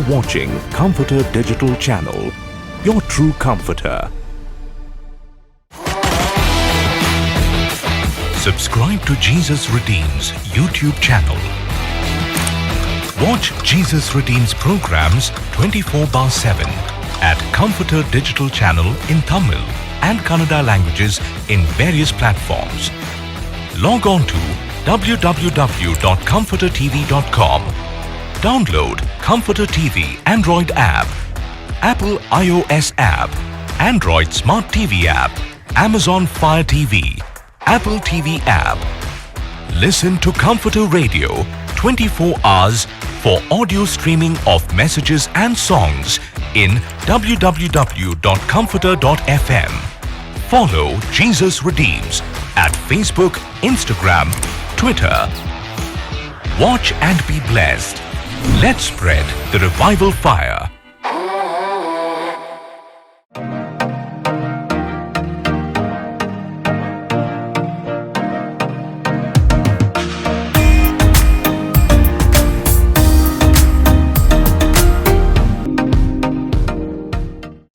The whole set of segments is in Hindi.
watching Comforter Digital Channel, your true comforter. Subscribe to Jesus Redeems YouTube channel. Watch Jesus Redeems programs 24/7 at Comforter Digital Channel in Tamil and Kannada languages in various platforms. Log on to www.comfortertv.com. Download Comforter TV Android app, Apple iOS app, Android Smart TV app, Amazon Fire TV, Apple TV app. Listen to Comforter Radio 24 hours for audio streaming of messages and songs in www.comforter.fm. Follow Jesus Redeems at Facebook, Instagram, Twitter. Watch and be blessed. Let's spread the revival fire.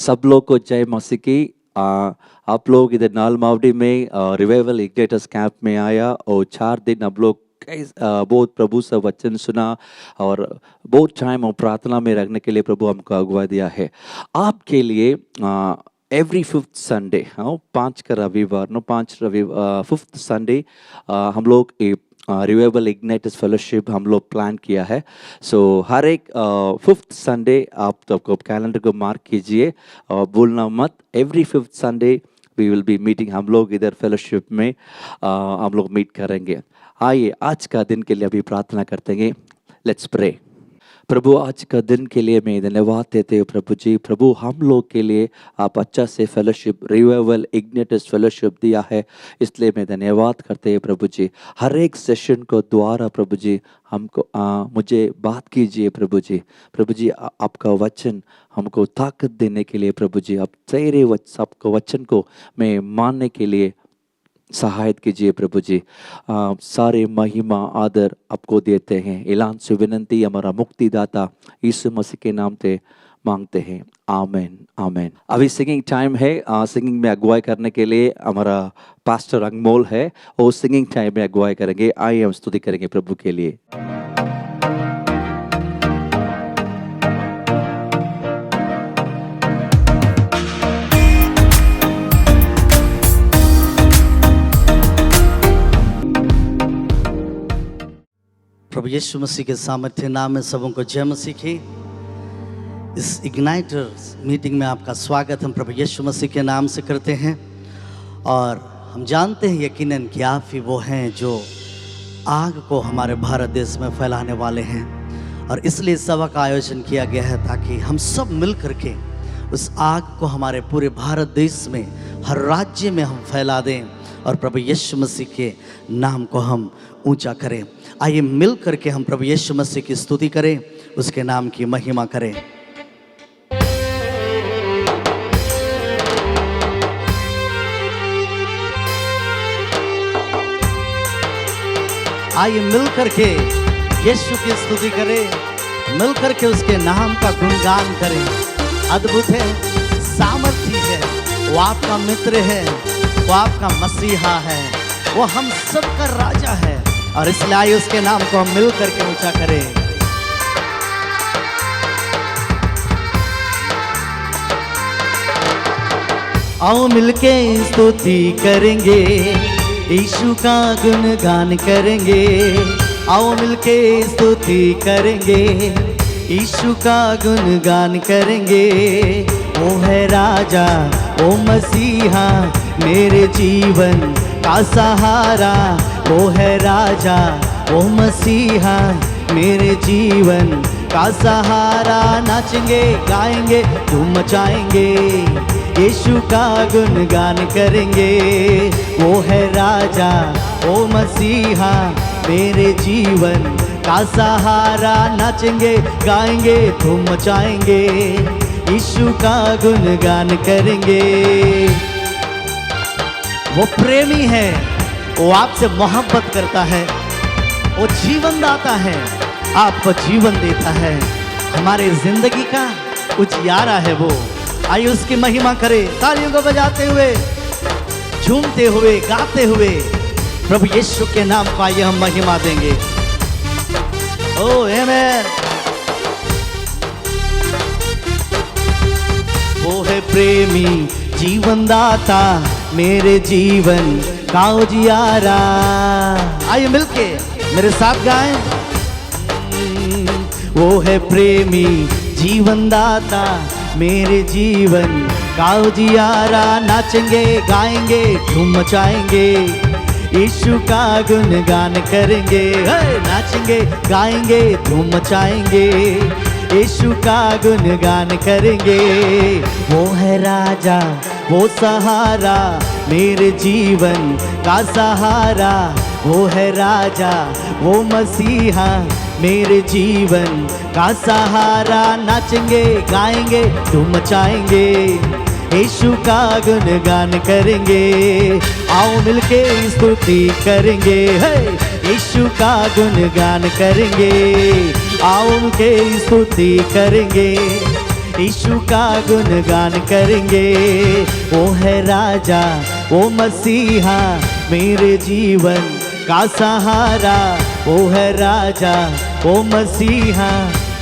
सब लोग को जय मसीह की। आप लोग इधर नाल मावड़ी में रिवाइवल इग्नाइटर्स कैंप में आया और 4 दिन आप लोग बहुत प्रभु से वचन सुना और बहुत टाइम और प्रार्थना में रखने के लिए प्रभु हमको अगुवा दिया है। आपके लिए एवरी 5th संडे 5 का रविवार 5th संडे हम लोग रिवाइवल इग्नाइटर्स फेलोशिप हम लोग प्लान किया है। सो हर एक 5th संडे आप तो कैलेंडर को मार्क कीजिए और भूलना मत। Every 5th Sunday we will be meeting. हम लोग इधर फेलोशिप में हम लोग मीट करेंगे। आइए आज का दिन के लिए अभी प्रार्थना करते हैं। Let's pray. प्रभु आज का दिन के लिए मैं धन्यवाद देते हो प्रभु जी। प्रभु हम लोग के लिए आप अच्छा से फेलोशिप रिवाइवल इग्नाइटर्स फेलोशिप दिया है, इसलिए मैं धन्यवाद करते हैं प्रभु जी। हर एक सेशन को द्वारा प्रभु जी हमको मुझे बात कीजिए प्रभु जी। प्रभु जी आपका वचन हमको ताकत देने के लिए प्रभु जी, आप तेरे सबको वचन को मैं मानने के लिए सहायता कीजिए प्रभु जी। सारे महिमा आदर आपको देते हैं। ऐलान से विनंती हमारा मुक्तिदाता यीशु मसीह के नाम से मांगते हैं, आमेन आमेन। अभी सिंगिंग टाइम है। सिंगिंग में अगुवाई करने के लिए हमारा पास्टर अनमोल है और सिंगिंग टाइम में अगुवाई करेंगे। आइए हम स्तुति करेंगे प्रभु के लिए। प्रभु यीशु मसीह के सामर्थ्य नाम में सबों को जय मसीह की। इस इग्नाइटर्स मीटिंग में आपका स्वागत हम प्रभु यीशु मसीह के नाम से करते हैं। और हम जानते हैं यकीनन कि आप ही वो हैं जो आग को हमारे भारत देश में फैलाने वाले हैं। और इसलिए सभा का आयोजन किया गया है ताकि हम सब मिल करके उस आग को हमारे पूरे भारत देश में हर राज्य में हम फैला दें और प्रभु यीशु मसीह के नाम को हम ऊंचा करें। आइए मिल करके हम प्रभु यीशु मसीह की स्तुति करें, उसके नाम की महिमा करें। आइए मिल करके यीशु की स्तुति करें, मिल करके उसके नाम का गुणगान करें। अद्भुत है, सामर्थी है, वो आपका मित्र है, वो आपका मसीहा है, वो हम सब का राजा है। और इसलिए आइए उसके नाम को हम मिल करके ऊंचा करें। आओ मिलके स्तुति करेंगे, यीशु का गुणगान करेंगे। आओ मिलके स्तुति करेंगे, यीशु का गुणगान करेंगे। वो है राजा, वो मसीहा, मेरे जीवन का सहारा। वो है राजा, वो मसीहा, मेरे जीवन का सहारा। नाचेंगे गाएंगे धूम मचाएंगे, यीशु का गुणगान करेंगे। वो है राजा, वो मसीहा, मेरे जीवन का सहारा। नाचेंगे गाएंगे धूम मचाएंगे, यीशु का गुणगान करेंगे। वो प्रेमी है, वो आपसे मोहब्बत करता है, वो जीवन दाता है, आपको जीवन देता है। हमारे जिंदगी का उजियारा है वो। आइए उसकी महिमा करें, तालियों को बजाते हुए, झूमते हुए, गाते हुए प्रभु यीशु के नाम को आइए हम महिमा देंगे। ओ आमेन। वो है प्रेमी जीवन दाता, मेरे जीवन का उजियारा। आइए मिलके मेरे साथ गाएं। वो है प्रेमी जीवन दाता, मेरे जीवन का उजियारा। नाचेंगे गाएंगे धूम मचाएंगे, यीशु का गुणगान करेंगे। नाचेंगे गाएंगे धूम मचाएंगे, यीशु का गुणगान करेंगे। वो है राजा वो सहारा, मेरे जीवन का सहारा। वो है राजा वो मसीहा, मेरे जीवन का सहारा। नाचेंगे गाएंगे धूम मचाएंगे, यीशु का गुणगान करेंगे। आओ मिलके स्तुति करेंगे, यीशु का गुणगान करेंगे। आओ मिलके स्तुति करेंगे, यीशु का गुणगान करेंगे। वो है राजा वो मसीहा, मेरे जीवन का सहारा। वो है राजा वो मसीहा,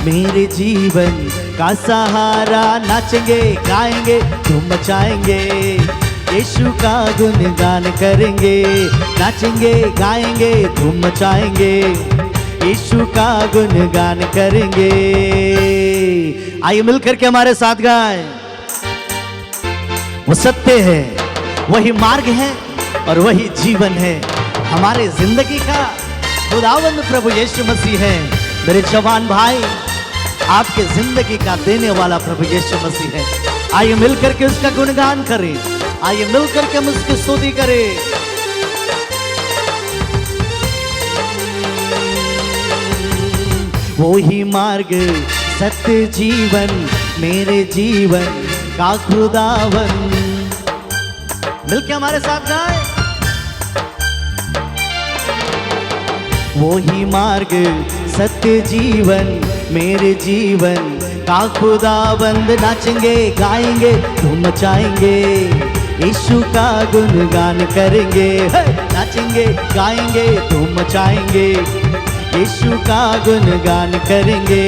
मेरे जीवन का सहारा। नाचेंगे गाएंगे धूम मचाएंगे, यीशु का गुणगान करेंगे। नाचेंगे गाएंगे धूम मचाएंगे, यीशु का गुणगान करेंगे। आइए मिलकर के हमारे साथ गाएं। वो सत्य है, वही मार्ग है और वही जीवन है। हमारे जिंदगी का खुदावंद प्रभु यीशु मसीह है। मेरे जवान भाई, आपके जिंदगी का देने वाला प्रभु यीशु मसीह है। आइए मिलकर के उसका गुणगान करें, आइए मिलकर के हम उसकी स्तुति करें। वो ही मार्ग सत्य जीवन, मेरे जीवन का खुदावन। मिलके हमारे साथ गाएं। वो ही मार्ग सत्य जीवन, मेरे जीवन का खुदाबंद। नाचेंगे गाएंगे धूम मचाएंगे, यीशु का गुणगान करेंगे। नाचेंगे गाएंगे धूम मचाएंगे, यीशु का गुणगान करेंगे।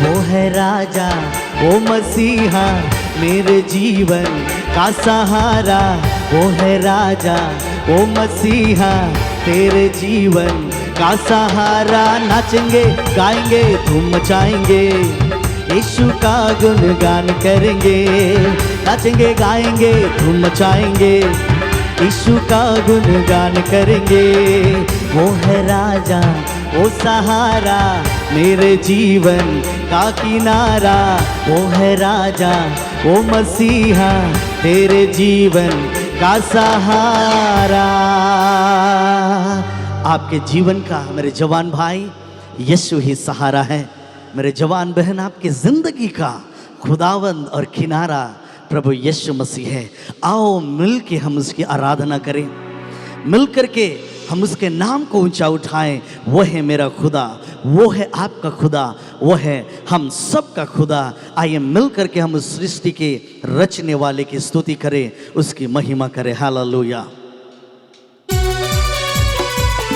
वो है राजा वो मसीहा, मेरे जीवन का सहारा। वो है राजा वो मसीहा, तेरे जीवन का सहारा। नाचेंगे गाएंगे धूम मचाएंगे, यीशु का गुणगान करेंगे। नाचेंगे गाएंगे धूम मचाएंगे, यीशु का गुणगान करेंगे। वो है राजा वो सहारा, मेरे जीवन का किनारा। वो है राजा वो मसीहा, तेरे जीवन का सहारा। आपके जीवन का मेरे जवान भाई यीशु ही सहारा है। मेरे जवान बहन, आपकी जिंदगी का खुदावंद और किनारा प्रभु यीशु मसीह है। आओ मिल के हम उसकी आराधना करें, मिल करके हम उसके नाम को ऊंचा उठाएं। वो है मेरा खुदा, वो है आपका खुदा, वो है हम सब का खुदा। आइए मिल करके हम उस सृष्टि के रचने वाले की स्तुति करें, उसकी महिमा करें। हालेलुया।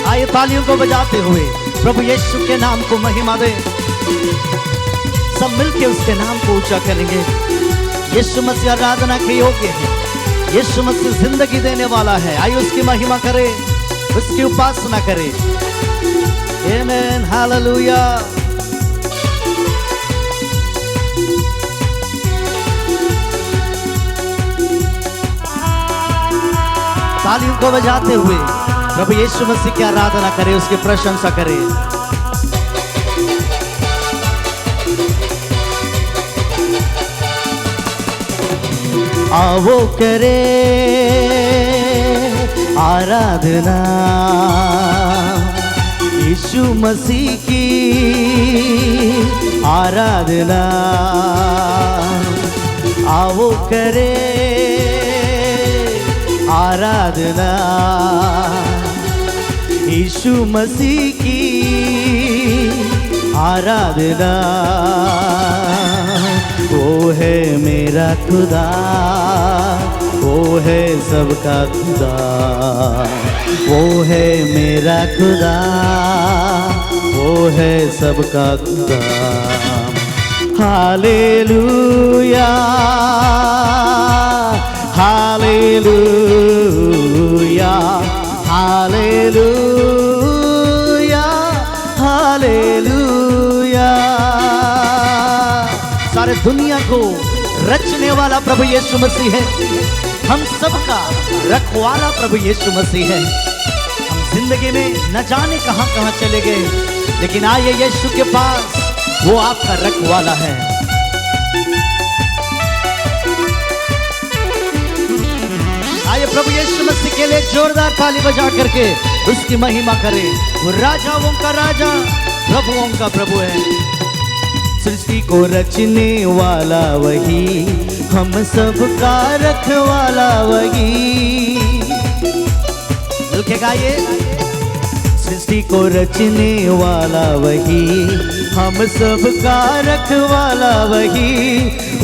आइए तालियों को बजाते हुए प्रभु यीशु के नाम को महिमा दें। सब मिलके उसके नाम को ऊंचा करेंगे। यीशु मसीह आराधना के योग्य है, यीशु मसीह जिंदगी देने वाला है। आइए उसकी महिमा करें, उसकी उपासना करें। आमेन, हालेलुया। तालियों को बजाते हुए प्रभु यीशु मसीह की आराधना करें, उसकी प्रशंसा करें। आओ करे आराधना यीशु मसीह की आराधना। आओ करे आराधना यीशु मसीह की आराधना। वो है मेरा खुदा, वो है सबका खुदा, वो है मेरा खुदा, वो है सबका खुदा। Hallelujah, hallelujah, hallelujah, hallelujah. सारे दुनिया को रचने वाला प्रभु यीशु मसीह है, हम सबका रखवाला प्रभु यीशु मसीह है। हम जिंदगी में न जाने कहां कहां चले गए, लेकिन आइए यीशु के पास, वो आपका रखवाला है। आइए प्रभु यीशु मसीह के लिए जोरदार ताली बजा करके उसकी महिमा करें। वो राजाओं का राजा, प्रभुओं का प्रभु है। सृष्टि को रचने वाला वही, हम सबका रखवाला वही। मिलके गाइए। सृष्टि को रचने वाला वही, हम सबका रखवाला वही।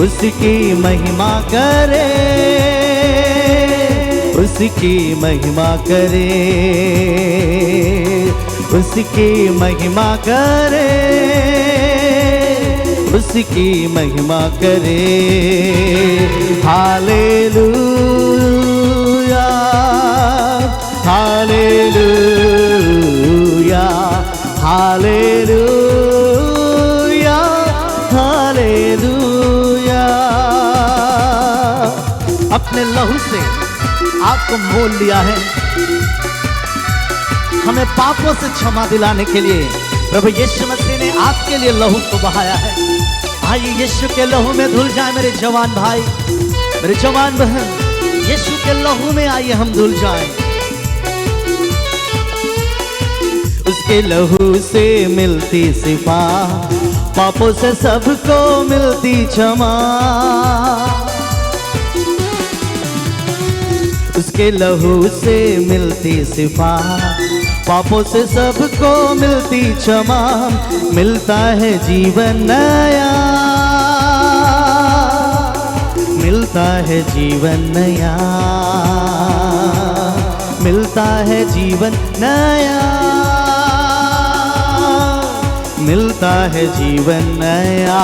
उसकी महिमा करे, उसकी महिमा करे, उसकी महिमा करे, उसकी महिमा करे। Hallelujah, hallelujah, hallelujah, hallelujah. अपने लहू से आपको मोल लिया है, हमें पापों से क्षमा दिलाने के लिए प्रभु यीशु मसीह ने आपके लिए लहू को बहाया है। आइए यीशु के लहू में धुल जाए मेरे जवान भाई, मेरे जवान बहन। यीशु के लहू में आइए हम धुल जाएं। उसके लहू से मिलती शिफा, पापों से सबको मिलती क्षमा। उसके लहू से मिलती शिफा, पापों से सबको मिलती क्षमा। मिलता है जीवन नया, मिलता है जीवन नया, मिलता है जीवन नया, मिलता है जीवन नया।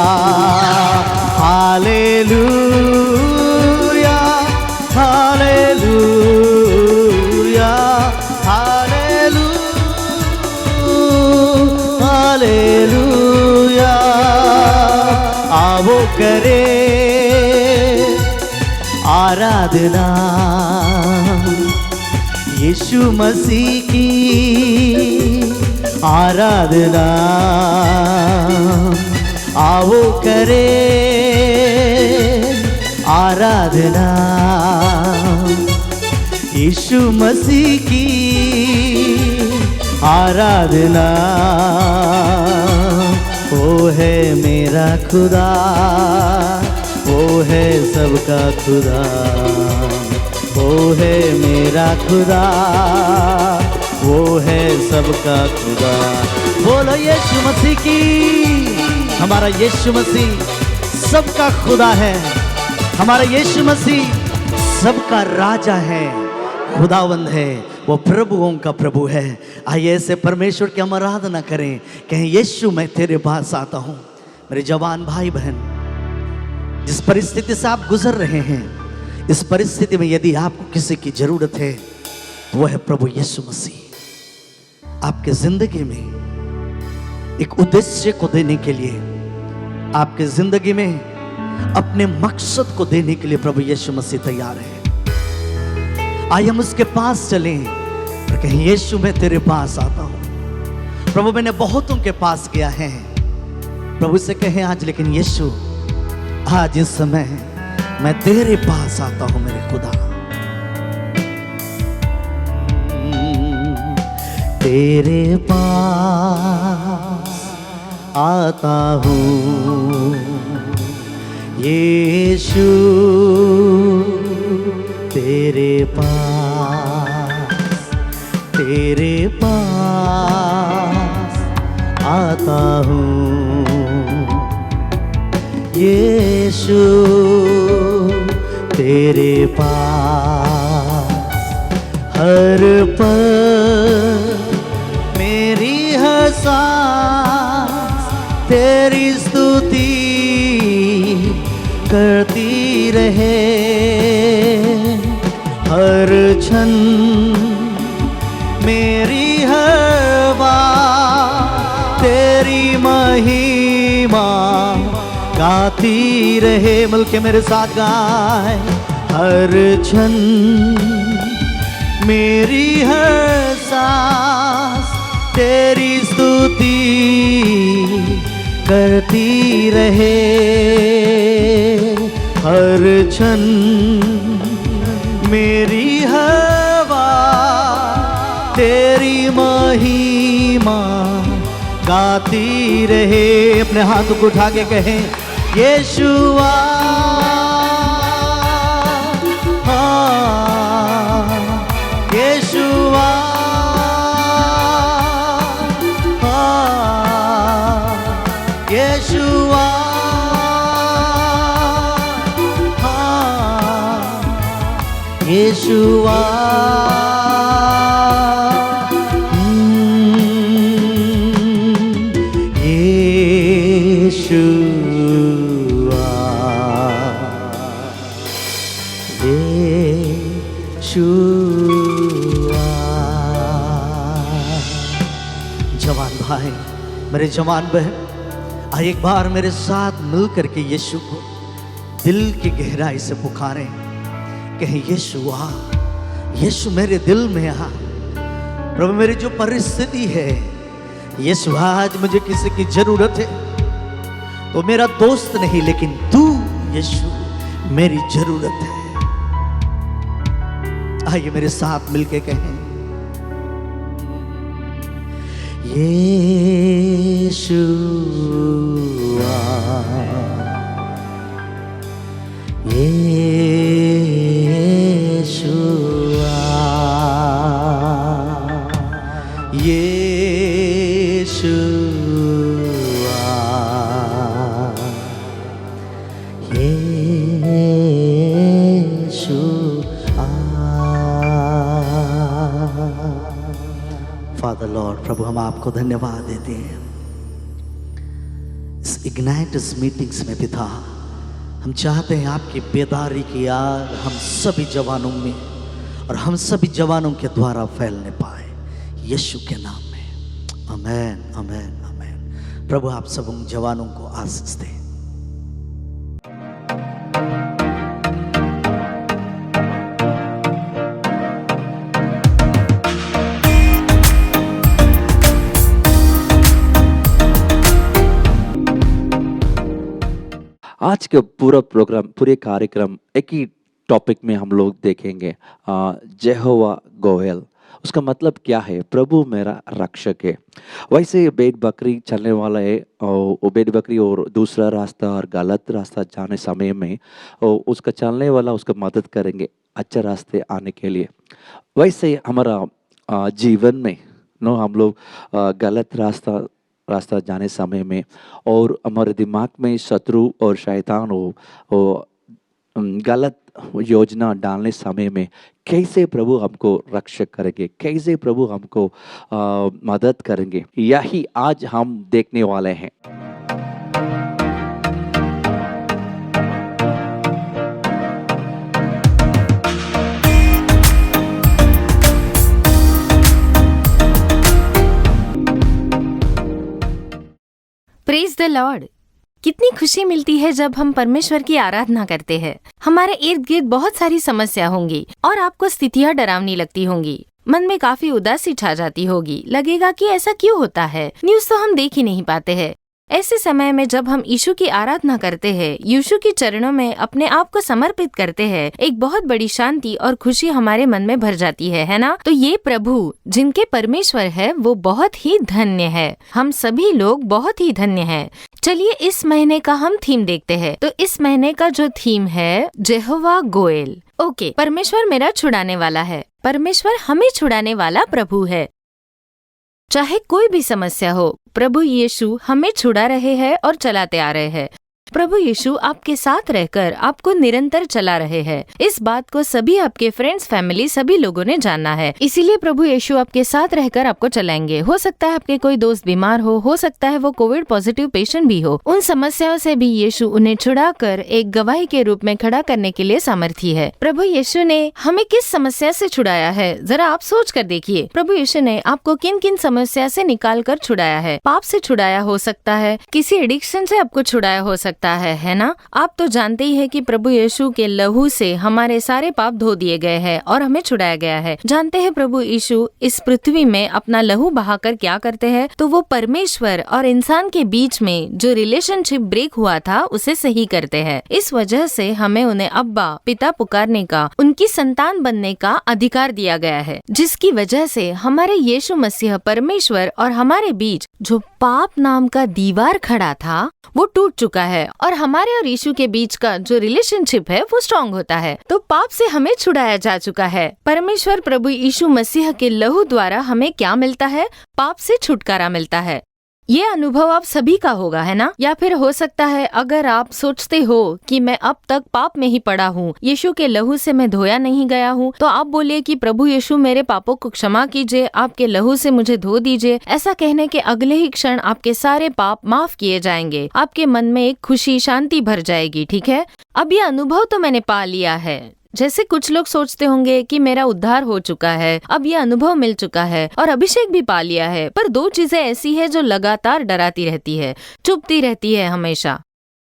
Hallelujah, hallelujah, hallelujah. आवो करे आराधना यीशु मसीह की, आराधना। आवो करे आराधना यीशु मसीह की, आराधना। वो है मेरा खुदा, वो है सबका खुदा, वो है मेरा खुदा, वो है सबका खुदा। बोलो यीशु मसीह की। हमारा यीशु मसीह सबका खुदा है, हमारा यीशु मसीह सबका राजा है, खुदावंद है, वो प्रभुओं का प्रभु है। आइए ऐसे परमेश्वर की हम आराधना करें, कहें यीशु मैं तेरे पास आता हूँ। मेरे जवान भाई बहन, जिस परिस्थिति से आप गुजर रहे हैं, इस परिस्थिति में यदि आपको किसी की जरूरत है तो वो है प्रभु यीशु मसीह। आपके जिंदगी में एक उद्देश्य को देने के लिए, आपके जिंदगी में अपने मकसद को देने के लिए प्रभु यीशु मसीह तैयार है। आइए हम उसके पास चलें और कहें यीशु मैं तेरे पास आता हूं। प्रभु मैंने बहुतों के पास गया है, प्रभु से कहें आज, लेकिन यीशु आज इस समय मैं तेरे पास आता हूं मेरे खुदा। तेरे पास आता हूं यीशु, तेरे पास, तेरे पास आता हूँ। यीशु तेरे पास हर पल मेरी हर सांस तेरी स्तुति करती रहे। हर क्षण मेरी हर बात तेरी महिमा गाती रहे। मिलके मेरे साथ गाए। हर क्षण मेरी हर सांस तेरी स्तुति करती रहे। हर क्षण मेरी हवा तेरी महिमा गाती रहे। अपने हाथों को उठा के कहें यीशुआ यीशुआ यीशुआ यीशुआ जवान भाई, मेरे जवान बहन, आइए एक बार मेरे साथ मिल करके यीशु को दिल की गहराई से पुकारें। कहें यीशु आ, यीशु मेरे दिल में आ। प्रभु मेरी जो परिस्थिति है, यीशु आज मुझे किसी की जरूरत है तो मेरा दोस्त नहीं, लेकिन तू यीशु मेरी जरूरत है। आइए मेरे साथ मिलके कहें यीशु आ, यीशु आ, यीशु आ, यीशु आ। फादर लॉर्ड, प्रभु हम आपको धन्यवाद देते हैं इस इग्नाइटर्स मीटिंग्स में। पिता, हम चाहते हैं आपकी बेदारी की आग हम सभी जवानों में और हम सभी जवानों के द्वारा फैलने पाए, यीशु के नाम में। आमेन, आमेन, आमेन। प्रभु आप सब उन जवानों को आशीष दें। आज के पूरा प्रोग्राम, पूरे कार्यक्रम एक ही टॉपिक में हम लोग देखेंगे, यहोवा गोएल। उसका मतलब क्या है? प्रभु मेरा रक्षक है। वैसे भेड़ बकरी चलने वाला है और वो भेड़ बकरी और दूसरा रास्ता और गलत रास्ता जाने समय में उसका चलने वाला उसका मदद करेंगे अच्छे रास्ते आने के लिए। वैसे हमारा जीवन में हम लोग गलत रास्ता जाने समय में और हमारे दिमाग में शत्रु और शैतान वो गलत योजना डालने समय में कैसे प्रभु हमको रक्षक करेंगे, कैसे प्रभु हमको मदद करेंगे, यही आज हम देखने वाले हैं। Praise the Lord. कितनी खुशी मिलती है जब हम परमेश्वर की आराधना करते हैं। हमारे इर्द गिर्द बहुत सारी समस्या होंगी और आपको स्थितियाँ डरावनी लगती होंगी। मन में काफी उदासी छा जाती होगी। लगेगा कि ऐसा क्यों होता है, न्यूज़ तो हम देख ही नहीं पाते हैं। ऐसे समय में जब हम यीशु की आराधना करते हैं, यीशु के चरणों में अपने आप को समर्पित करते हैं, एक बहुत बड़ी शांति और खुशी हमारे मन में भर जाती है ना? तो ये प्रभु जिनके परमेश्वर है वो बहुत ही धन्य है। हम सभी लोग बहुत ही धन्य हैं। चलिए इस महीने का हम थीम देखते हैं। तो इस महीने का जो थीम है यहोवा गोएल। ओके, परमेश्वर मेरा छुड़ाने वाला है। परमेश्वर हमें छुड़ाने वाला प्रभु है। चाहे कोई भी समस्या हो, प्रभु यीशु हमें छुड़ा रहे हैं और चलाते आ रहे हैं। प्रभु यीशु आपके साथ रहकर आपको निरंतर चला रहे हैं। इस बात को सभी आपके फ्रेंड्स, फैमिली, सभी लोगों ने जानना है। इसीलिए प्रभु यीशु आपके साथ रहकर आपको चलाएंगे। हो सकता है आपके कोई दोस्त बीमार हो सकता है वो कोविड पॉजिटिव पेशेंट भी हो। उन समस्याओं से भी यीशु उन्हें छुड़ाकर एक गवाही के रूप में खड़ा करने के लिए सामर्थी है। प्रभु यीशु ने हमें किस समस्या से छुड़ाया है, जरा आप सोच कर देखिए। प्रभु यीशु ने आपको किन किन समस्या से निकाल कर छुड़ाया है। पाप से छुड़ाया हो सकता है, किसी एडिक्शन से आपको छुड़ाया हो सकता है ना। आप तो जानते ही है कि प्रभु यीशु के लहू से हमारे सारे पाप धो दिए गए हैं और हमें छुड़ाया गया है। जानते हैं प्रभु यीशु इस पृथ्वी में अपना लहू बहाकर क्या करते हैं? तो वो परमेश्वर और इंसान के बीच में जो रिलेशनशिप ब्रेक हुआ था उसे सही करते हैं। इस वजह से हमें उन्हें अब्बा, पिता पुकारने का, उनकी संतान बनने का अधिकार दिया गया है, जिसकी वजह से हमारे यीशु मसीह परमेश्वर और हमारे बीच जो पाप नाम का दीवार खड़ा था वो टूट चुका है और हमारे और यीशु के बीच का जो रिलेशनशिप है वो स्ट्रॉन्ग होता है। तो पाप से हमें छुड़ाया जा चुका है। परमेश्वर प्रभु यीशु मसीह के लहू द्वारा हमें क्या मिलता है? पाप से छुटकारा मिलता है। ये अनुभव आप सभी का होगा, है ना? या फिर हो सकता है अगर आप सोचते हो कि मैं अब तक पाप में ही पड़ा हूँ, यीशु के लहू से मैं धोया नहीं गया हूँ, तो आप बोलिए कि प्रभु यीशु मेरे पापों को क्षमा कीजिए, आपके लहू से मुझे धो दीजिए। ऐसा कहने के अगले ही क्षण आपके सारे पाप माफ किए जाएंगे। आपके मन में एक खुशी, शांति भर जाएगी। ठीक है, अब ये अनुभव तो मैंने पा लिया है। जैसे कुछ लोग सोचते होंगे कि मेरा उद्धार हो चुका है, अब ये अनुभव मिल चुका है और अभिषेक भी पा लिया है, पर दो चीजें ऐसी है जो लगातार डराती रहती है, चुभती रहती है हमेशा,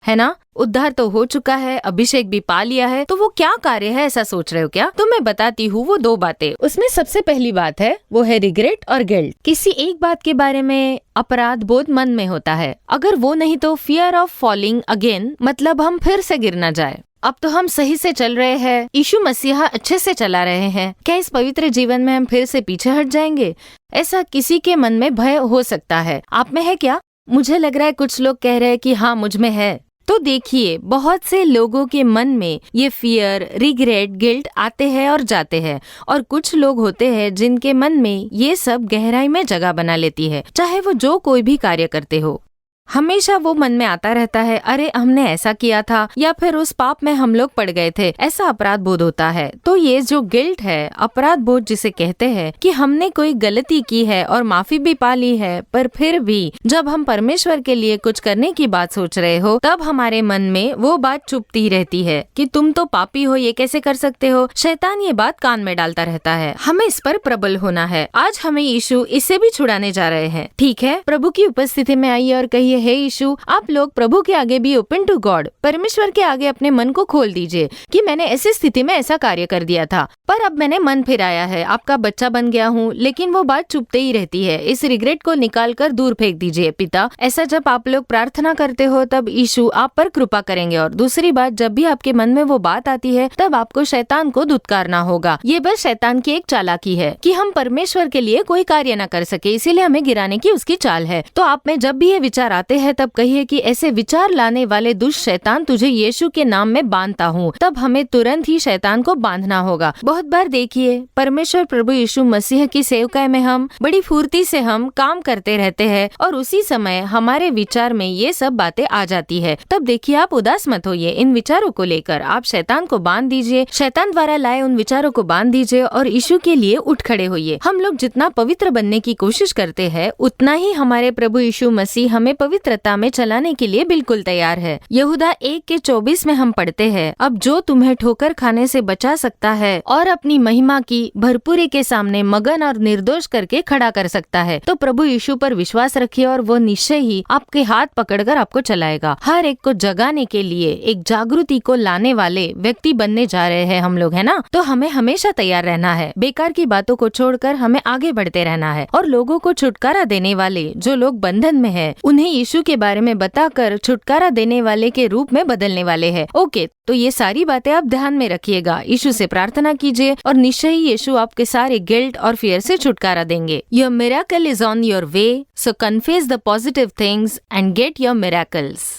है ना? उद्धार तो हो चुका है, अभिषेक भी पा लिया है, तो वो क्या कार्य है, ऐसा सोच रहे हो क्या? तो मैं बताती हूँ वो दो बातें। उसमें सबसे पहली बात है वो है रिग्रेट और गिल्ट। किसी एक बात के बारे में अपराध बोध मन में होता है, अगर वो नहीं तो फियर ऑफ फॉलिंग अगेन, मतलब हम फिर से गिर ना जाए। अब तो हम सही से चल रहे हैं, यीशु मसीहा अच्छे से चला रहे हैं, क्या इस पवित्र जीवन में हम फिर से पीछे हट जाएंगे? ऐसा किसी के मन में भय हो सकता है। आप में है क्या? मुझे लग रहा है कुछ लोग कह रहे हैं कि हाँ मुझ में है। तो देखिए, बहुत से लोगों के मन में ये फियर, रिग्रेट, गिल्ट आते हैं और जाते हैं, और कुछ लोग होते हैं जिनके मन में ये सब गहराई में जगह बना लेती है। चाहे वो जो कोई भी कार्य करते हो, हमेशा वो मन में आता रहता है, अरे हमने ऐसा किया था, या फिर उस पाप में हम लोग पड़ गए थे, ऐसा अपराध बोध होता है। तो ये जो गिल्ट है, अपराध बोध जिसे कहते हैं कि हमने कोई गलती की है और माफी भी पा ली है, पर फिर भी जब हम परमेश्वर के लिए कुछ करने की बात सोच रहे हो, तब हमारे मन में वो बात चुभती रहती है कि तुम तो पापी हो, ये कैसे कर सकते हो? शैतान ये बात कान में डालता रहता है। हमें इस पर प्रबल होना है। आज हमें यीशु इससे भी छुड़ाने जा रहे हैं। ठीक है, प्रभु की उपस्थिति में आइए और कहिए, हे यीशु, आप लोग प्रभु के आगे भी ओपन टू गॉड, परमेश्वर के आगे अपने मन को खोल दीजिए कि मैंने ऐसी स्थिति में ऐसा कार्य कर दिया था, पर अब मैंने मन फिराया है, आपका बच्चा बन गया हूँ, लेकिन वो बात चुभते ही रहती है। इस रिग्रेट को निकाल कर दूर फेंक दीजिए पिता। ऐसा जब आप लोग प्रार्थना करते हो तब यीशु आप पर कृपा करेंगे। और दूसरी बात, जब भी आपके मन में वो बात आती है तब आपको शैतान को धुतकारना होगा। ये बस शैतान की एक चालाकी है कि हम परमेश्वर के लिए कोई कार्य न कर सके, इसीलिए हमें गिराने की उसकी चाल है। तो आप में जब भी ये विचार आते हैं तब कहिए कि ऐसे विचार लाने वाले दुष्ट शैतान, तुझे यीशु के नाम में बांधता हूँ। तब हमें तुरंत ही शैतान को बांधना होगा। बहुत बार देखिए, परमेश्वर प्रभु यीशु मसीह की सेवकाई में हम बड़ी फुर्ती से हम काम करते रहते हैं और उसी समय हमारे विचार में ये सब बातें आ जाती है। तब देखिए, आप उदास मत होइए। इन विचारों को लेकर आप शैतान को बांध दीजिए, शैतान द्वारा लाए उन विचारों को बांध दीजिए और यीशु के लिए उठ खड़े होइए। हम लोग जितना पवित्र बनने की कोशिश करते हैं, उतना ही हमारे प्रभु यीशु मसीह हमें पवित्रता में चलाने के लिए बिल्कुल तैयार है। यहूदा 1:24 में हम पढ़ते हैं, अब जो तुम्हें ठोकर खाने से बचा सकता है और अपनी महिमा की भरपूरी के सामने मगन और निर्दोष करके खड़ा कर सकता है, तो प्रभु यीशु पर विश्वास रखिए और वो निश्चय ही आपके हाथ पकड़कर आपको चलाएगा। हर एक को जगाने के लिए एक जागृति को लाने वाले व्यक्ति बनने जा रहे हैं हम लोग, है ना? तो हमें हमेशा तैयार रहना है। बेकार की बातों को छोड़कर हमें आगे बढ़ते रहना है और लोगों को छुटकारा देने वाले जो लोग बंधन में है, उन्हें यीशु के बारे में बताकर छुटकारा देने वाले के रूप में बदलने वाले हैं। ओके, तो ये सारी बातें आप ध्यान में रखिएगा। यीशु से प्रार्थना कीजिए और निश्चय ही यीशु आपके सारे गिल्ट और फियर से छुटकारा देंगे। Your miracle is on your way, so confess the positive things and get your miracles.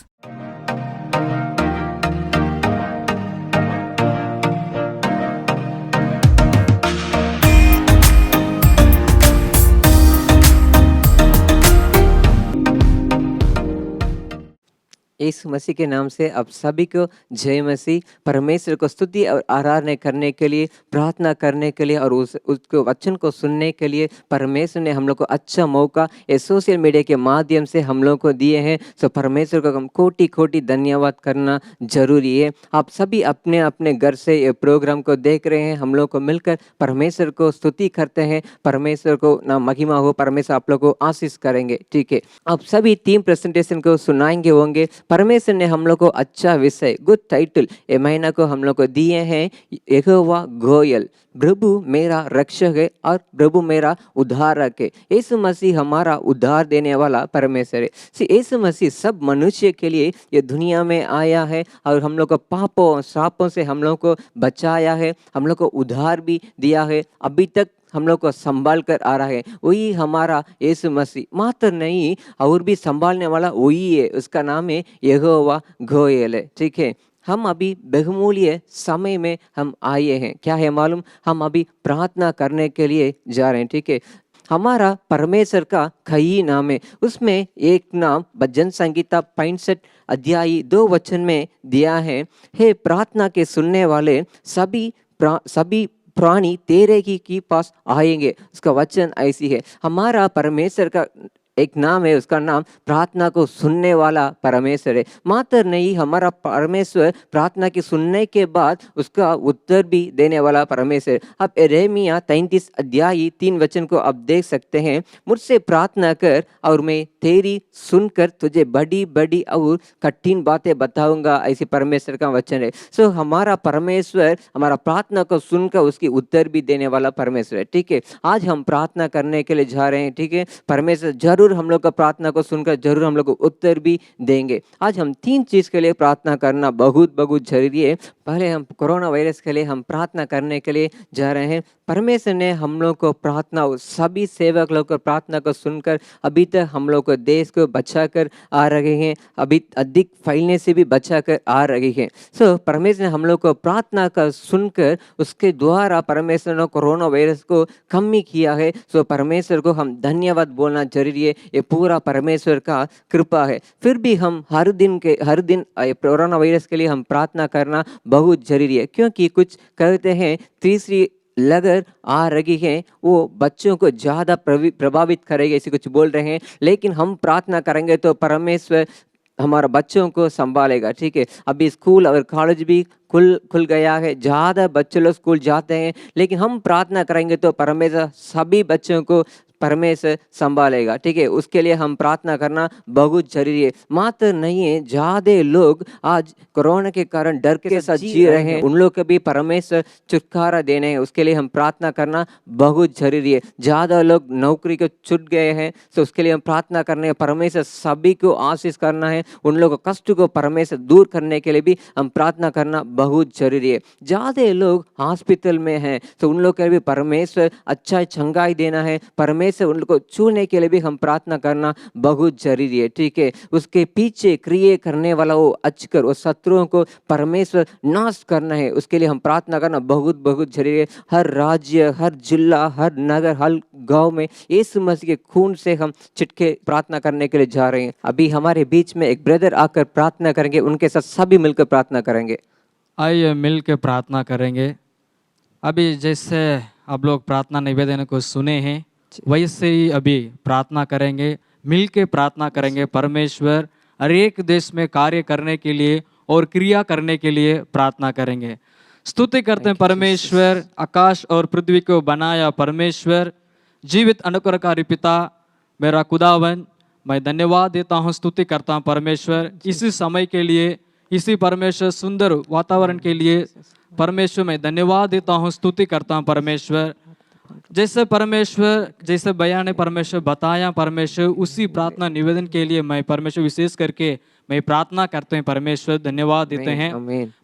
यीशु मसीह के नाम से आप सभी को जय मसीह। परमेश्वर को स्तुति और आराधना करने के लिए, प्रार्थना करने के लिए और उसको वचन को सुनने के लिए परमेश्वर ने हम लोग को अच्छा मौका ये सोशल मीडिया के माध्यम से हम लोग को दिए हैं। सो परमेश्वर को हम कोटि कोटि धन्यवाद करना जरूरी है। आप सभी अपने अपने घर से ये प्रोग्राम को देख रहे हैं, हम लोग को मिलकर परमेश्वर को स्तुति करते हैं। परमेश्वर को ना महिमा हो, परमेश्वर आप लोग को आशीष करेंगे। ठीक है, आप सभी 3 प्रेजेंटेशन को सुनाएंगे होंगे। परमेश्वर ने हम लोग को अच्छा विषय, गुड टाइटल ये महीना को हम लोग को दिए हैं, यहोवा गोयल, प्रभु मेरा रक्षक है और प्रभु मेरा उद्धारक है। यीशु मसीह हमारा उद्धार देने वाला परमेश्वर है। यीशु मसीह सब मनुष्य के लिए ये दुनिया में आया है और हम लोग को पापों श्रापों से हम लोग को बचाया है, हम लोग को उद्धार भी दिया है, अभी तक हम लोग को संभाल कर आ रहा है। वही हमारा यीशु मसीह, मात्र नहीं और भी संभालने वाला वही है, उसका नाम है यहोवा गोयल है। ठीक है, हम अभी बहुमूल्य समय में हम आए हैं। क्या है मालूम? हम अभी प्रार्थना करने के लिए जा रहे हैं। ठीक है, हमारा परमेश्वर का कई नाम है, उसमें एक नाम भजन संगीता 65 अध्याय 2 वचन में दिया है, हे प्रार्थना के सुनने वाले सभी प्राणी तेरे की पास आएंगे। उसका वचन ऐसी है, हमारा परमेश्वर का एक नाम है, उसका नाम प्रार्थना को सुनने वाला परमेश्वर है। मात्र नहीं, हमारा परमेश्वर प्रार्थना की सुनने के बाद उसका उत्तर भी देने वाला परमेश्वर है। अब यिर्मयाह 33 अध्याय 3 वचन को आप देख सकते हैं, मुझसे प्रार्थना कर और मैं तेरी सुनकर तुझे बड़ी बड़ी और कठिन बातें बताऊंगा, ऐसी परमेश्वर का वचन है। सो हमारा परमेश्वर हमारा प्रार्थना को सुनकर उसकी उत्तर भी देने वाला परमेश्वर है। ठीक है, आज हम प्रार्थना करने के लिए जा रहे हैं। ठीक है, परमेश्वर जरूर हम लोग का प्रार्थना को सुनकर जरूर हम लोग को उत्तर भी देंगे। आज हम 3 चीज के लिए प्रार्थना करना बहुत बहुत जरूरी है। पहले हम कोरोना वायरस के लिए हम प्रार्थना करने के लिए जा रहे हैं। परमेश्वर ने हम लोग को प्रार्थना, सभी सेवक लोग को प्रार्थना को सुनकर अभी तक हम लोग को देश को बचा कर आ रहे हैं, अभी अधिक फैलने से भी बचा कर आ रही है। सो परमेश्वर ने हम लोग को प्रार्थना का सुनकर उसके द्वारा परमेश्वर ने कोरोना वायरस को कम ही किया है। सो परमेश्वर को हम धन्यवाद बोलना जरूरी है, ये पूरा परमेश्वर का कृपा है। फिर भी हम हर दिन कोरोना वायरस के लिए हम प्रार्थना करना बहुत जरूरी है, क्योंकि कुछ कहते हैं तीसरी लहर आ रही है, वो बच्चों को ज़्यादा प्रभावित करेगी, ऐसे कुछ बोल रहे हैं। लेकिन हम प्रार्थना करेंगे तो परमेश्वर हमारा बच्चों को संभालेगा। ठीक है, अभी स्कूल और कॉलेज भी खुल गया है, ज़्यादा बच्चे लोग स्कूल जाते हैं, लेकिन हम प्रार्थना करेंगे तो परमेश्वर सभी बच्चों को परमेश्वर संभालेगा। ठीक है, उसके लिए हम प्रार्थना करना बहुत जरूरी है। मात्र नहीं है, ज़्यादा लोग आज कोरोना के कारण डर के साथ जी रहे हैं, उन लोग को भी परमेश्वर छुटकारा देने हैं, उसके लिए हम प्रार्थना करना बहुत जरूरी है। ज़्यादा लोग नौकरी को छूट गए हैं, तो उसके लिए हम प्रार्थना करने, परमेश्वर सभी को आशीष करना है, उन लोगों को कष्ट को परमेश्वर दूर करने के लिए भी हम प्रार्थना करना बहुत जरूरी है। ज़्यादा लोग हॉस्पिटल में हैं, तो उन लोग के भी परमेश्वर अच्छा चंगाई देना है, परमेश्वर उनको छूने के लिए भी हम प्रार्थना करना बहुत जरूरी है। ठीक है, उसके पीछे क्रिया करने वाला वो अचकर, वो शत्रुओं को परमेश्वर नाश करना है, उसके लिए हम प्रार्थना करना बहुत बहुत जरूरी है। हर राज्य, हर जिला, हर नगर, हर गांव में यीशु मसीह के खून से हम छिटके प्रार्थना करने के लिए जा रहे हैं। अभी हमारे बीच में एक ब्रदर आकर प्रार्थना करेंगे, उनके साथ सभी मिलकर प्रार्थना करेंगे। आइए मिल के प्रार्थना करेंगे। अभी जैसे आप लोग प्रार्थना निवेदन को सुने हैं, वैसे ही अभी प्रार्थना करेंगे, मिल के प्रार्थना करेंगे। परमेश्वर हर एक देश में कार्य करने के लिए और क्रिया करने के लिए प्रार्थना करेंगे। स्तुति करते हैं परमेश्वर, आकाश और पृथ्वी को बनाया परमेश्वर, जीवित अनुग्रहकारी पिता मेरा खुदावन, मैं धन्यवाद देता हूँ, स्तुति करता हूँ परमेश्वर इसी समय के लिए, इसी परमेश्वर सुंदर वातावरण के लिए परमेश्वर मैं धन्यवाद देता हूँ, स्तुति करता हूँ परमेश्वर। जैसे परमेश्वर, जैसे बयान ने परमेश्वर बताया परमेश्वर, उसी प्रार्थना निवेदन के लिए मैं परमेश्वर विशेष करके मैं प्रार्थना करते हैं परमेश्वर, धन्यवाद देते हैं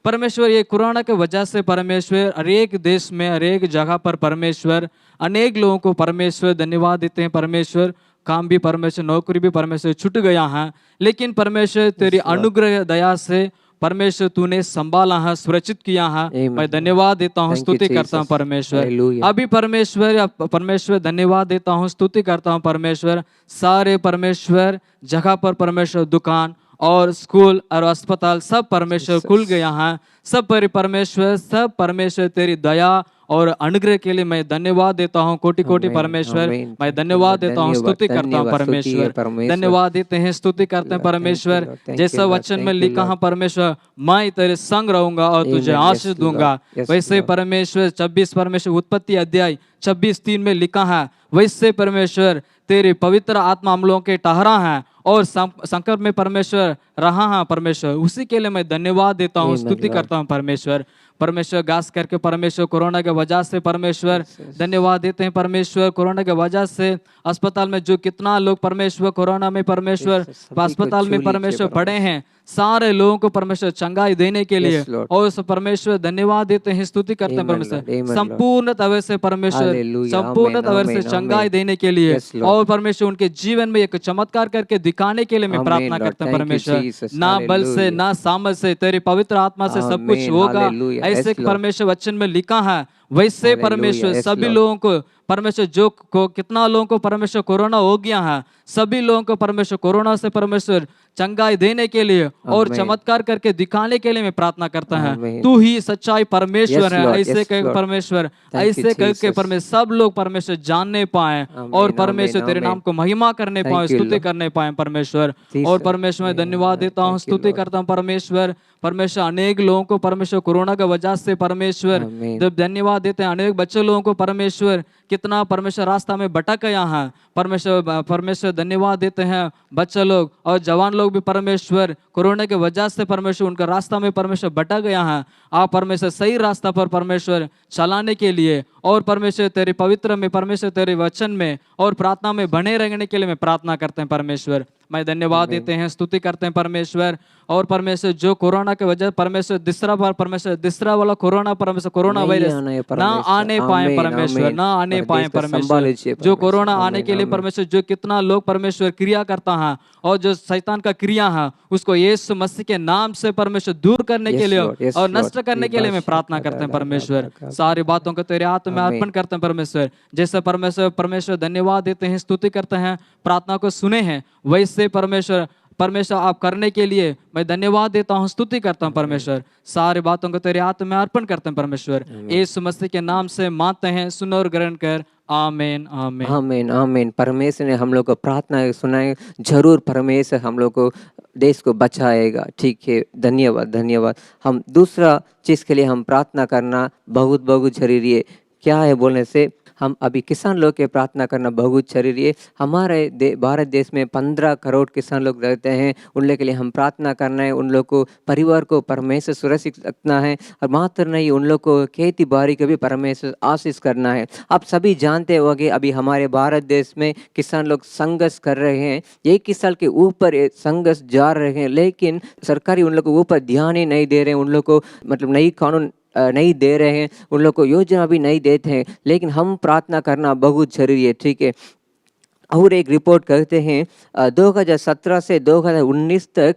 परमेश्वर। ये कोरोना के वजह से परमेश्वर हर एक देश में, हर एक जगह पर परमेश्वर अनेक लोगों को परमेश्वर धन्यवाद देते हैं परमेश्वर। काम भी परमेश्वर, नौकरी भी परमेश्वर छूट गया है, लेकिन परमेश्वर तेरी अनुग्रह दया से परमेश्वर तूने संभाला है, सुरक्षित किया है, मैं धन्यवाद देता हूँ, स्तुति करता हूँ परमेश्वर। अभी परमेश्वर धन्यवाद देता हूँ, स्तुति करता हूँ परमेश्वर। सारे परमेश्वर जगह पर परमेश्वर दुकान और स्कूल और अस्पताल सब परमेश्वर खुल गया है। सब परमेश्वर तेरी दया और अनुग्रह के लिए मैं धन्यवाद देता हूँ। कोटि कोटि आमीन, परमेश्वर आमीन। मैं धन्यवाद देता हूँ, स्तुति करता हूँ परमेश्वर। धन्यवाद देते हैं, स्तुति करते हैं परमेश्वर। जैसा वचन में लिखा है परमेश्वर, मैं तेरे संग रहूंगा और तुझे आशीष दूंगा। वैसे परमेश्वर 26 परमेश्वर उत्पत्ति अध्याय 26:3 में लिखा है, वैसे परमेश्वर तेरी पवित्र आत्मा हम लोगों के ठहरा है और संकट में परमेश्वर रहा है परमेश्वर। उसी के लिए मैं धन्यवाद देता हूँ, स्तुति करता हूँ परमेश्वर। परमेश्वर खास करके परमेश्वर कोरोना के वजह से परमेश्वर धन्यवाद देते हैं परमेश्वर। कोरोना के वजह से अस्पताल में जो कितना लोग परमेश्वर कोरोना में परमेश्वर अस्पताल में परमेश्वर पड़े हैं, सारे लोगों को परमेश्वर चंगाई देने के लिए और उस परमेश्वर धन्यवाद देते हैं, स्तुति करते हैं परमेश्वर। संपूर्ण तरह से परमेश्वर संपूर्ण तरह से चंगाई देने के लिए और परमेश्वर उनके जीवन में एक चमत्कार करके दिखाने के लिए मैं प्रार्थना करता हूँ परमेश्वर। ना बल से ना सामर्थ से, तेरी पवित्र आत्मा से सब कुछ होगा, ऐसे परमेश्वर वचन में लिखा है। वैसे परमेश्वर सभी लोगों को परमेश्वर जो कितना लोगों को परमेश्वर कोरोना हो गया है, सभी लोगों को परमेश्वर कोरोना से परमेश्वर चंगाई देने के लिए और चमत्कार करके दिखाने के लिए मैं प्रार्थना करता है। तू ही सच्चाई परमेश्वर है, ऐसे कह परमेश्वर, ऐसे कह के परमेश्वर सब लोग परमेश्वर जानने पाए और परमेश्वर तेरे नाम को महिमा करने पाए, स्तुति करने पाए परमेश्वर। और परमेश्वर मैं धन्यवाद देता हूँ, स्तुति करता हूँ परमेश्वर। परमेश्वर अनेक लोगों को परमेश्वर कोरोना की वजह से परमेश्वर जब धन्यवाद देते हैं, अनेक बच्चे लोगों को परमेश्वर कितना परमेश्वर रास्ता में भटक गया है परमेश्वर धन्यवाद देते हैं। बच्चे लोग और जवान लोग भी परमेश्वर कोरोना की वजह से परमेश्वर उनका रास्ता में परमेश्वर भटक गया है। आप परमेश्वर सही रास्ता पर परमेश्वर चलाने के लिए और परमेश्वर तेरे पवित्र में परमेश्वर तेरे वचन में और प्रार्थना में बने रहने के लिए मैं प्रार्थना करते हैं परमेश्वर। मैं धन्यवाद देते हैं, स्तुति करते हैं परमेश्वर। और परमेश्वर जो कोरोना के वजह परमेश्वर दूसरा वाला कोरोना परमेश्वर कोरोना वायरस ना आने पाए परमेश्वर, ना आने पाए परमेश्वर। जो कोरोना आने के लिए परमेश्वर जो कितना लोग परमेश्वर क्रिया करता है और जो शैतान का क्रिया है उसको यीशु मसीह के नाम से परमेश्वर दूर करने के लिए और नष्ट करने के लिए मैं प्रार्थना करते हैं परमेश्वर। सारी बातों को तेरे हाथ में अर्पण करते हैं परमेश्वर। जैसे परमेश्वर धन्यवाद देते हैं, स्तुति करते हैं, प्रार्थना को सुने हैं, वैसे परमेश्वर आप करने के लिए मैं धन्यवाद देता हूँ, स्तुति करता हूँ परमेश्वर। सारी बातों को तेरे हाथ में अर्पण करते हैं परमेश्वर। यीशु मसीह के नाम से मांगते हैं, सुन और ग्रहण कर। आमीन आमीन आमीन आमीन। परमेश्वर ने हम लोग को प्रार्थना सुनाए, जरूर परमेश्वर हम लोग को देश को बचाएगा। ठीक है, धन्यवाद धन्यवाद। हम दूसरा चीज़ के लिए हम प्रार्थना करना बहुत बहुत जरूरी है। क्या है बोलने से हम अभी किसान लोग के प्रार्थना करना बहुत जरूरी है। हमारे भारत देश में 15 करोड़ किसान लोग रहते हैं, उन लोग के लिए हम प्रार्थना करना है। उन लोग को परिवार को परमेश्वर सुरक्षित रखना है और मात्र नहीं, उन लोग को खेती बाड़ी को भी परमेश्वर आशीष करना है। आप सभी जानते होंगे अभी हमारे भारत देश में किसान लोग संघर्ष कर रहे हैं, 21 साल के ऊपर संघर्ष जा रहे हैं, लेकिन सरकारी उन लोग को ऊपर ध्यान ही नहीं दे रहे हैं। उन लोग को मतलब नई कानून नहीं दे रहे हैं, उन लोग को योजना भी नहीं देते हैं, लेकिन हम प्रार्थना करना बहुत जरूरी है। ठीक है, और एक रिपोर्ट करते हैं 2017 से 2019 तक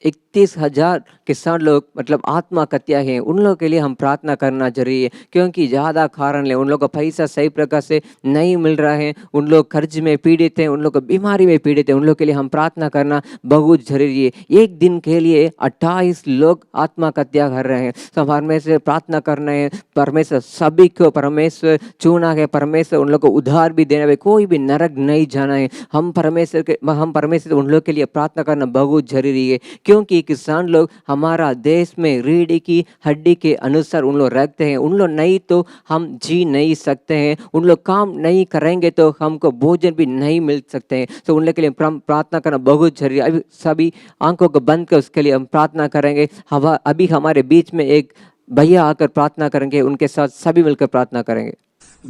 31,000 किसान लोग मतलब आत्महत्या हैं। उन लोगों के लिए हम प्रार्थना करना जरूरी है, क्योंकि ज़्यादा कारण है, उन लोगों को पैसा सही प्रकार से नहीं मिल रहा है, उन लोग कर्ज में पीड़ित हैं, उन लोग को बीमारी में पीड़ित है। उन लोग के लिए हम प्रार्थना करना बहुत जरूरी है। एक दिन के लिए 28 लोग आत्महत्या कर रहे हैं। तो परमेश्वर प्रार्थना करना है, परमेश्वर सभी को परमेश्वर चुना है, परमेश्वर उन लोग को उधार भी देना है, कोई भी नरक नहीं जाना है। हम परमेश्वर उन लोग के लिए प्रार्थना करना बहुत जरूरी है, क्योंकि किसान लोग हमारा देश में रीढ़ की हड्डी के अनुसार उन लोग रखते हैं। उन लोग नहीं तो हम जी नहीं सकते हैं, उन लोग काम नहीं करेंगे तो हमको भोजन भी नहीं मिल सकते हैं। तो उन लोग के लिए प्रार्थना करना बहुत जरूरी है। अभी सभी आंखों को बंद कर उसके लिए हम प्रार्थना करेंगे। अभी हमारे बीच में एक भैया आकर प्रार्थना करेंगे, उनके साथ सभी मिलकर प्रार्थना करेंगे।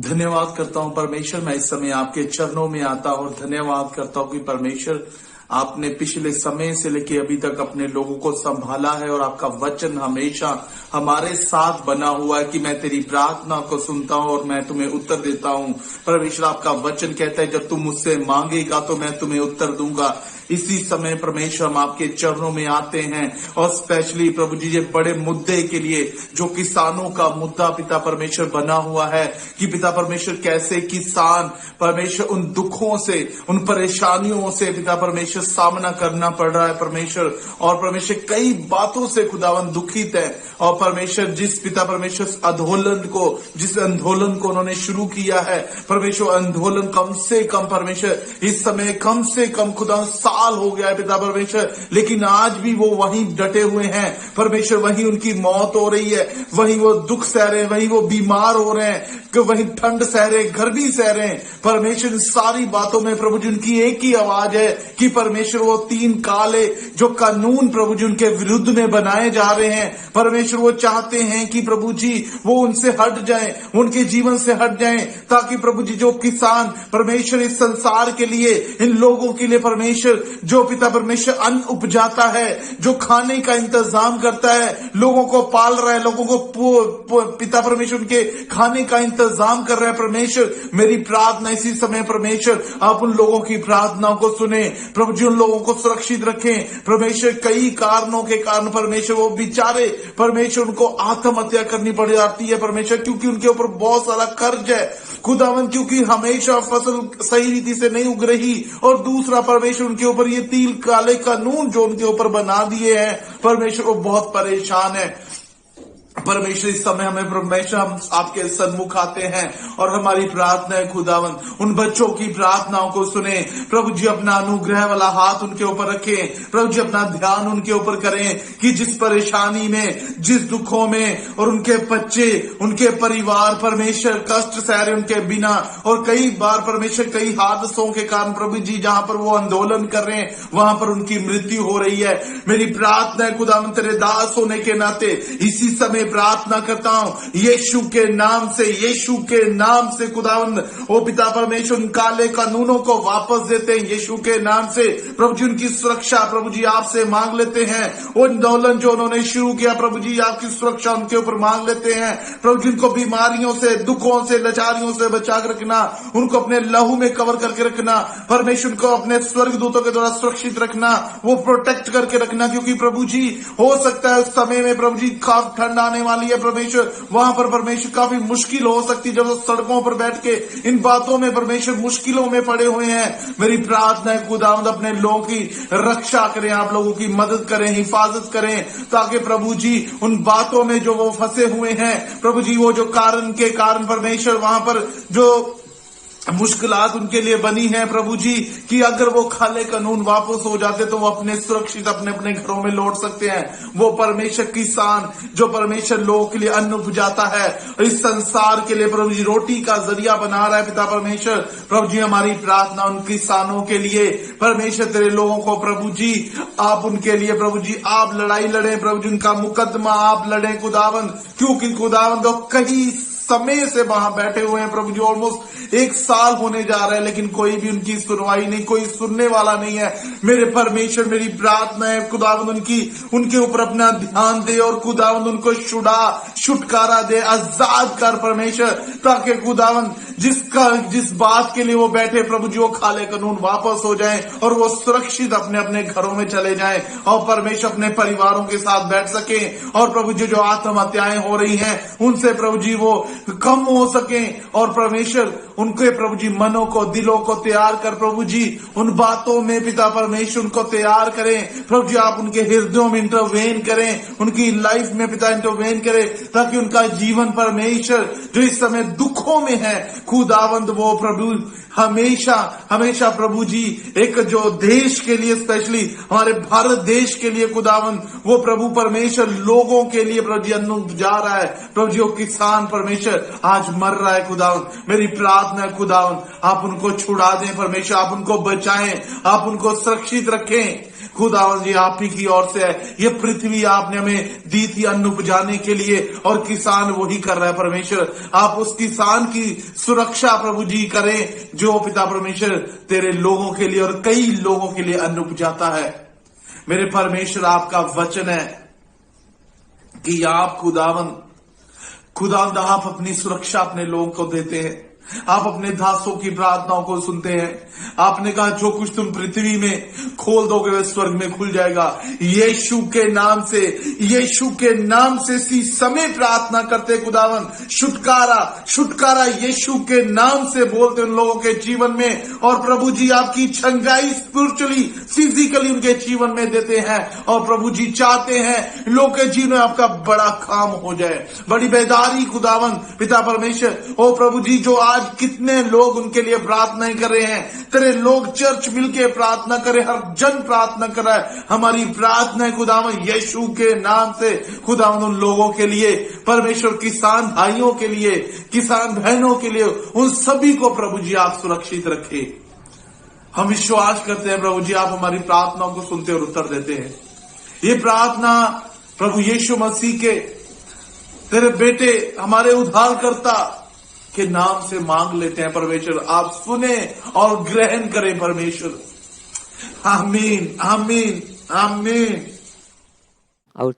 धन्यवाद करता हूँ परमेश्वर, मैं इस समय आपके चरणों में आता हूँ और धन्यवाद करता हूँ कि परमेश्वर आपने पिछले समय से लेके अभी तक अपने लोगों को संभाला है और आपका वचन हमेशा हमारे साथ बना हुआ है कि मैं तेरी प्रार्थना को सुनता हूं और मैं तुम्हें उत्तर देता हूं। परमेश्वर आपका वचन कहता है जब तुम मुझसे मांगेगा तो मैं तुम्हें उत्तर दूंगा। इसी समय परमेश्वर हम आपके चरणों में आते हैं और स्पेशली प्रभु जी ये बड़े मुद्दे के लिए जो किसानों का मुद्दा पिता परमेश्वर बना हुआ है कि पिता परमेश्वर कैसे किसान परमेश्वर उन दुखों से उन परेशानियों से पिता परमेश्वर सामना करना पड़ रहा है परमेश्वर, और परमेश्वर कई बातों से खुदावन दुखित है। और परमेश्वर जिस पिता परमेश्वर जिस आंदोलन को उन्होंने शुरू किया है परमेश्वर, आंदोलन कम से कम परमेश्वर इस समय कम से कम खुदा साल हो गया है पिता परमेश्वर, लेकिन आज भी वो वहीं डटे हुए हैं परमेश्वर, वहीं उनकी मौत हो रही है, वहीं वो दुख सह रहे हैं, वहीं वो बीमार हो रहे हैं, वहीं ठंड सह रहे हैं, गर्मी सह रहे हैं परमेश्वर। इन सारी बातों में प्रभु जी उनकी एक ही आवाज है कि परमेश्वर वो 3 काले जो कानून प्रभु जी उनके विरुद्ध में बनाए जा रहे हैं परमेश्वर, वो चाहते हैं कि प्रभु जी वो उनसे हट जाएं, उनके जीवन से हट जाएं, ताकि प्रभु जी जो किसान परमेश्वर इस संसार के लिए इन लोगों के लिए परमेश्वर जो पिता परमेश्वर अन्न उपजाता है, जो खाने का इंतजाम करता है, लोगों को पाल रहा है, लोगों को पिता परमेश्वर उनके खाने का इंतजाम कर रहा है परमेश्वर। मेरी प्रार्थना इसी समय परमेश्वर आप उन लोगों की प्रार्थनाओं को सुने प्रभु जी, उन लोगों को सुरक्षित रखें परमेश्वर। कई कारणों के कारण परमेश्वर वो बेचारे परमेश्वर उनको आत्महत्या करनी पड़ जाती है परमेश्वर, क्योंकि उनके ऊपर बहुत सारा कर्ज है खुदावन, क्योंकि हमेशा फसल सही रीति से नहीं उग रही, और दूसरा परमेश्वर उनके ऊपर ये 3 काले कानून जो उनके ऊपर बना दिए हैं परमेश्वर, वो बहुत परेशान है परमेश्वर। इस समय हमें परमेश्वर हम आपके सन्मुख आते हैं और हमारी प्रार्थना है खुदावन उन बच्चों की प्रार्थनाओं को सुने प्रभु जी, अपना अनुग्रह वाला हाथ उनके ऊपर रखें प्रभु जी, अपना ध्यान उनके ऊपर करें कि जिस परेशानी में, जिस दुखों में, और उनके बच्चे, उनके परिवार परमेश्वर कष्ट सह रहे उनके बिना, और कई बार परमेश्वर कई हादसों के कारण प्रभु जी जहां पर वो आंदोलन कर रहे हैं वहां पर उनकी मृत्यु हो रही है। मेरी प्रार्थना है खुदावन तेरे दास होने के नाते इसी समय प्रार्थना करता हूं यीशु के नाम से खुदावंद ओ पिता परमेश्वर उन काले कानूनों को वापस देते हैं यीशु के नाम से प्रभु जी। उनकी सुरक्षा प्रभु जी आपसे मांग लेते हैं, वो आंदोलन जो उन्होंने शुरू किया प्रभु जी आपकी सुरक्षा उनके ऊपर मांग लेते हैं प्रभु जी। उनको बीमारियों से, दुखों से, लाचारियों से बचा कर रखना, उनको अपने लहू में कवर करके रखना परमेश्वर, उनको अपने स्वर्गदूतों के द्वारा सुरक्षित रखना, वो प्रोटेक्ट करके रखना, क्योंकि प्रभु जी हो सकता है उस समय में प्रभु जी काफी ठंड आने वाली है परमेश्वर, वहां पर परमेश्वर काफी मुश्किल हो सकती है जब वो सड़कों पर बैठ के इन बातों में परमेश्वर मुश्किलों में पड़े हुए हैं। मेरी प्रार्थना है खुदावंद अपने लोगों की रक्षा करें, आप लोगों की मदद करें, हिफाजत करें, ताकि प्रभु जी उन बातों में जो वो फंसे हुए हैं प्रभु जी, वो जो कारण परमेश्वर वहां पर जो मुश्किलात उनके लिए बनी है प्रभु जी, कि अगर वो काले कानून वापस हो जाते तो वो अपने सुरक्षित अपने घरों में लौट सकते हैं। वो परमेश्वर किसान जो परमेश्वर लोगों के लिए अन्न उपजाता है, इस संसार के लिए प्रभु जी रोटी का जरिया बना रहा है पिता परमेश्वर। प्रभु जी हमारी प्रार्थना उन किसानों के लिए परमेश्वर, तेरे लोगों को प्रभु जी आप उनके लिए प्रभु जी आप लड़ाई लड़े प्रभु जी, उनका मुकदमा आप लड़े खुदावंद, क्योंकि खुदावंद कई समय से वहां बैठे हुए हैं प्रभु जी, ऑलमोस्ट 1 साल होने जा रहा है, लेकिन कोई भी उनकी सुनवाई नहीं, कोई सुनने वाला नहीं है। मेरे परमेश्वर मेरी प्रार्थना है खुदावंद उनके ऊपर अपना ध्यान दे और खुदावंद उनको छुटकारा दे, आजाद कर परमेश्वर, ताकि खुदावंद जिस बात के लिए वो बैठे प्रभु जी वो काले कानून वापस हो जाएं और वो सुरक्षित अपने घरों में चले जाएं और परमेश्वर अपने परिवारों के साथ बैठ सके, और प्रभु जी जो आत्महत्याएं हो रही हैं उनसे प्रभु जी वो कम हो सके, और परमेश्वर उनके प्रभु जी मनों को, दिलों को तैयार कर प्रभु जी उन बातों में पिता परमेश्वर उनको तैयार करें प्रभु जी, आप उनके हृदयों में इंटरवेन करें, उनकी लाइफ में पिता इंटरवेन करें, ताकि उनका जीवन परमेश्वर जो इस समय दुखों में है खुदावंद वो प्रभु हमेशा प्रभु जी एक जो देश के लिए स्पेशली हमारे भारत देश के लिए खुदावंद वो प्रभु परमेश्वर लोगों के लिए प्रभु जी अन्न जा रहा है प्रभु जी, वो किसान परमेश्वर आज मर रहा है खुदावंद। मेरी प्रार्थना है खुदावंद आप उनको छुड़ा दें परमेश्वर, आप उनको बचाएं, आप उनको सुरक्षित रखें खुदावंद जी, आप ही की ओर से है ये पृथ्वी, आपने हमें दी थी अन्न उपजाने के लिए, और किसान वही कर रहा है परमेश्वर। आप उस किसान की सुरक्षा प्रभु जी करें जो पिता परमेश्वर तेरे लोगों के लिए और कई लोगों के लिए अन्न उपजाता है। मेरे परमेश्वर आपका वचन है कि आप खुदावंद आप अपनी सुरक्षा अपने लोगों को देते हैं, आप अपने दासों की प्रार्थनाओं को सुनते हैं। आपने कहा जो कुछ तुम पृथ्वी में खोल दोगे वह स्वर्ग में खुल जाएगा। यीशु के नाम से, यीशु के नाम से इसी समय प्रार्थना करते खुदावन, छुटकारा छुटकारा यीशु के नाम से बोलते उन लोगों के जीवन में। और प्रभु जी आपकी चंगाई स्पिरिचुअली फिजिकली उनके जीवन में देते हैं। और प्रभु जी चाहते हैं लोग के जीवन में आपका बड़ा काम हो जाए, बड़ी बेदारी खुदावन पिता परमेश्वर। ओ प्रभु जी जो आज कितने लोग उनके लिए प्रार्थनाएं कर रहे हैं, तेरे लोग चर्च मिलके प्रार्थना करे, हर जन प्रार्थना कर रहा है। हमारी प्रार्थना खुदावन यीशु के नाम से खुदावन उन लोगों के लिए परमेश्वर, किसान भाइयों के लिए, किसान बहनों के लिए, उन सभी को प्रभु जी आप सुरक्षित रखे। हम विश्वास करते हैं प्रभु जी आप हमारी प्रार्थनाओं को सुनते और उत्तर देते हैं। ये प्रार्थना प्रभु यीशु मसीह के तेरे बेटे हमारे उद्धारकर्ता के नाम से मांग लेते हैं परमेश्वर। आप सुने और ग्रहण करें परमेश्वर। आमीन आमीन आमीन। और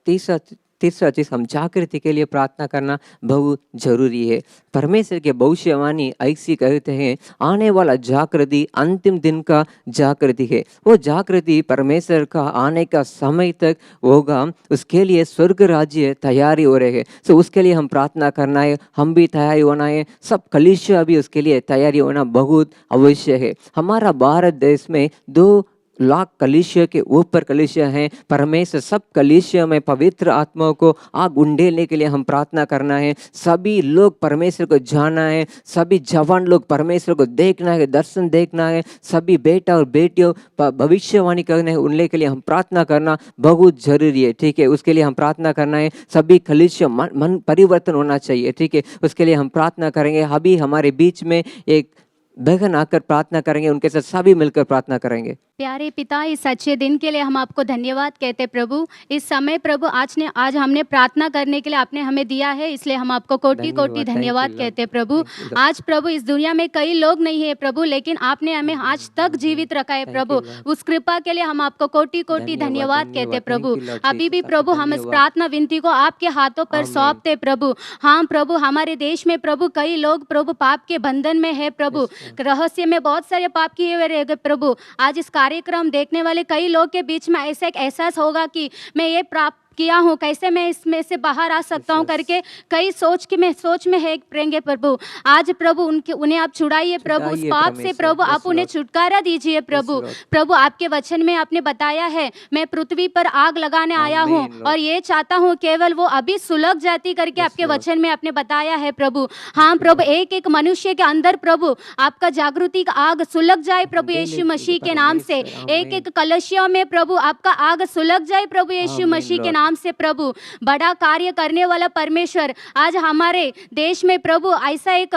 तीसरा चीज हम जागृति के लिए प्रार्थना करना बहुत जरूरी है। परमेश्वर के भविष्यवाणी ऐसी कहते हैं, आने वाला जागृति अंतिम दिन का जागृति है। वो जागृति परमेश्वर का आने का समय तक होगा, उसके लिए स्वर्ग राज्य तैयारी हो रहे है। सो उसके लिए हम प्रार्थना करना है, हम भी तैयारी होना है, सब कलीसिया भी उसके लिए तैयारी होना बहुत अवश्य है। हमारा भारत देश में 2 लाख कलीसिया के ऊपर कलीसिया हैं। परमेश्वर सब कलीसिया में पवित्र आत्माओं को आग उंडेलने के लिए हम प्रार्थना करना है। सभी लोग परमेश्वर को जानना है, सभी जवान लोग परमेश्वर को देखना है, दर्शन देखना है, सभी बेटा और बेटियों भविष्यवाणी करना है, उनके के लिए हम प्रार्थना करना बहुत जरूरी है। ठीक है, उसके लिए हम प्रार्थना करना है। सभी कलीसिया मन परिवर्तन होना चाहिए। ठीक है, उसके लिए हम प्रार्थना करेंगे। अभी हमारे बीच में एक बहन आकर प्रार्थना करेंगे, उनके साथ सभी मिलकर प्रार्थना करेंगे। प्यारे पिता, इस अच्छे दिन के लिए हम आपको धन्यवाद कहते प्रभु। इस समय प्रभु आज हमने प्रार्थना करने के लिए आपने हमें दिया है, इसलिए हम आपको कोटि कोटि धन्यवाद कहते प्रभु। आज प्रभु इस दुनिया में कई लोग नहीं है प्रभु, लेकिन आपने हमें आज तक जीवित रखा है प्रभु। उस कृपा के लिए हम आपको कोटि कोटि धन्यवाद कहते प्रभु। अभी भी प्रभु हम इस प्रार्थना विनती को आपके हाथों पर सौंपते प्रभु। हाँ प्रभु, हमारे देश में प्रभु कई लोग प्रभु पाप के बंधन में है प्रभु, रहस्य में बहुत सारे पाप किए हुए रह गए प्रभु। आज इस कार्यक्रम देखने वाले कई लोग के बीच में ऐसा एक एहसास होगा कि मैं ये प्राप्त किया हूँ, कैसे मैं इसमें से बाहर आ सकता हूँ करके कई सोच में है प्रेंगे प्रभु। आज प्रभु उन्हें आप छुड़ाइए प्रभु, उस पाप से प्रभु आप उन्हें छुटकारा दीजिए प्रभु। प्रभु आपके वचन में आपने बताया है, मैं पृथ्वी पर आग लगाने आया हूँ और ये चाहता हूँ केवल वो अभी सुलग जाती करके आपके वचन में आपने बताया है प्रभु। हाँ प्रभु, एक एक मनुष्य के अंदर प्रभु आपका जागृति का आग सुलग जाए प्रभु यीशु मसीह के नाम से। एक एक कलशियों में प्रभु आपका आग सुलग जाए प्रभु यीशु मसीह के नाम से प्रभु। बड़ा कार्य करने वाला परमेश्वर, आज हमारे देश में प्रभु ऐसा एक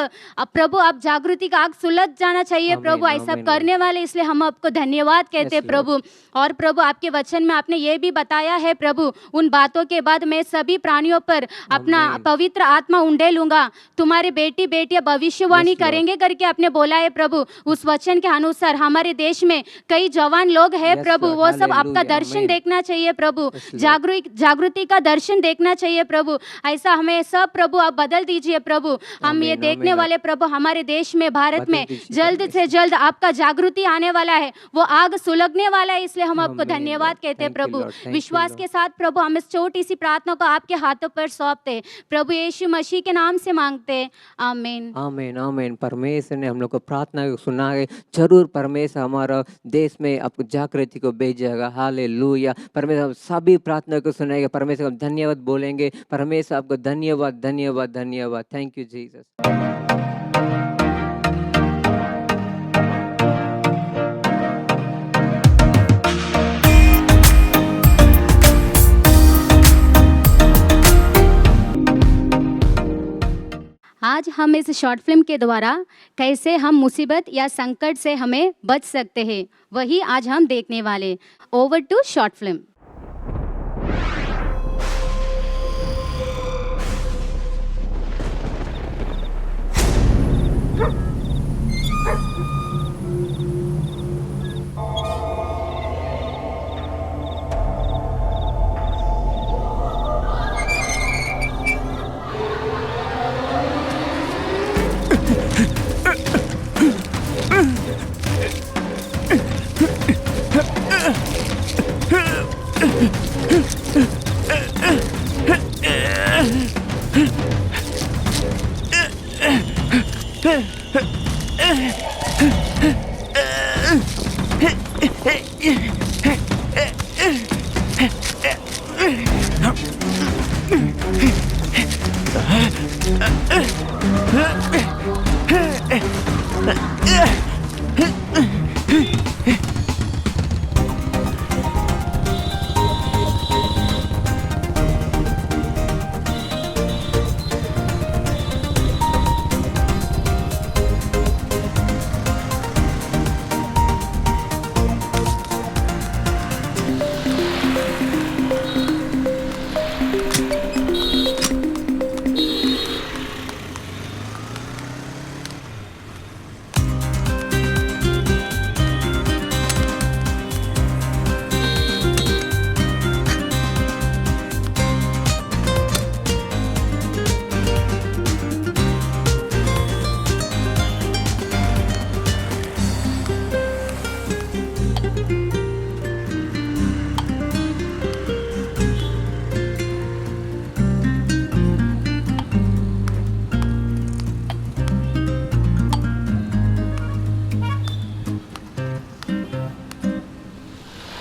प्रभु आप जागृति का आग सुलग जाना चाहिए प्रभु, ऐसा करने वाले, इसलिए हम आपको धन्यवाद कहते प्रभु। और प्रभु आपके वचन में आपने ये भी बताया है प्रभु, उन बातों के बाद मैं सभी प्राणियों पर अपना पवित्र आत्मा उंडेलूंगा, तुम्हारे बेटी बेटियां भविष्यवाणी करेंगे करके आपने बोला है प्रभु। उस वचन के अनुसार हमारे देश में कई जवान लोग हैं प्रभु, वो सब आपका दर्शन देखना चाहिए प्रभु, जागृति का दर्शन देखना चाहिए प्रभु। ऐसा हमें सब प्रभु आप बदल दीजिए प्रभु। हम ये देखने वाले प्रभु हमारे देश में भारत में जल्द से जल्द आपका जागृति आने वाला है, वो आग सुलगने वाला है, इसलिए हम आपको धन्यवाद कहते हैं प्रभु। विश्वास के साथ प्रभु हम इस छोटी सी प्रार्थना को आपके हाथों पर सौंपते प्रभु यीशु मसीह के नाम से मांगते, आमीन आमीन आमीन। परमेश्वर ने हम लोग को प्रार्थना सुना है, जरूर परमेश्वर हमारा देश में आपको जागृति को भेजेगा। हालेलुया। परमेश्वर सभी प्रार्थना को सुनाएगा, परमेश्वर को धन्यवाद बोलेंगे। परमेश्वर आपको धन्यवाद धन्यवाद धन्यवाद। Thank you Jesus. आज हम इस शॉर्ट फिल्म के द्वारा कैसे हम मुसीबत या संकट से हमें बच सकते हैं, वही आज हम देखने वाले। Over to short film.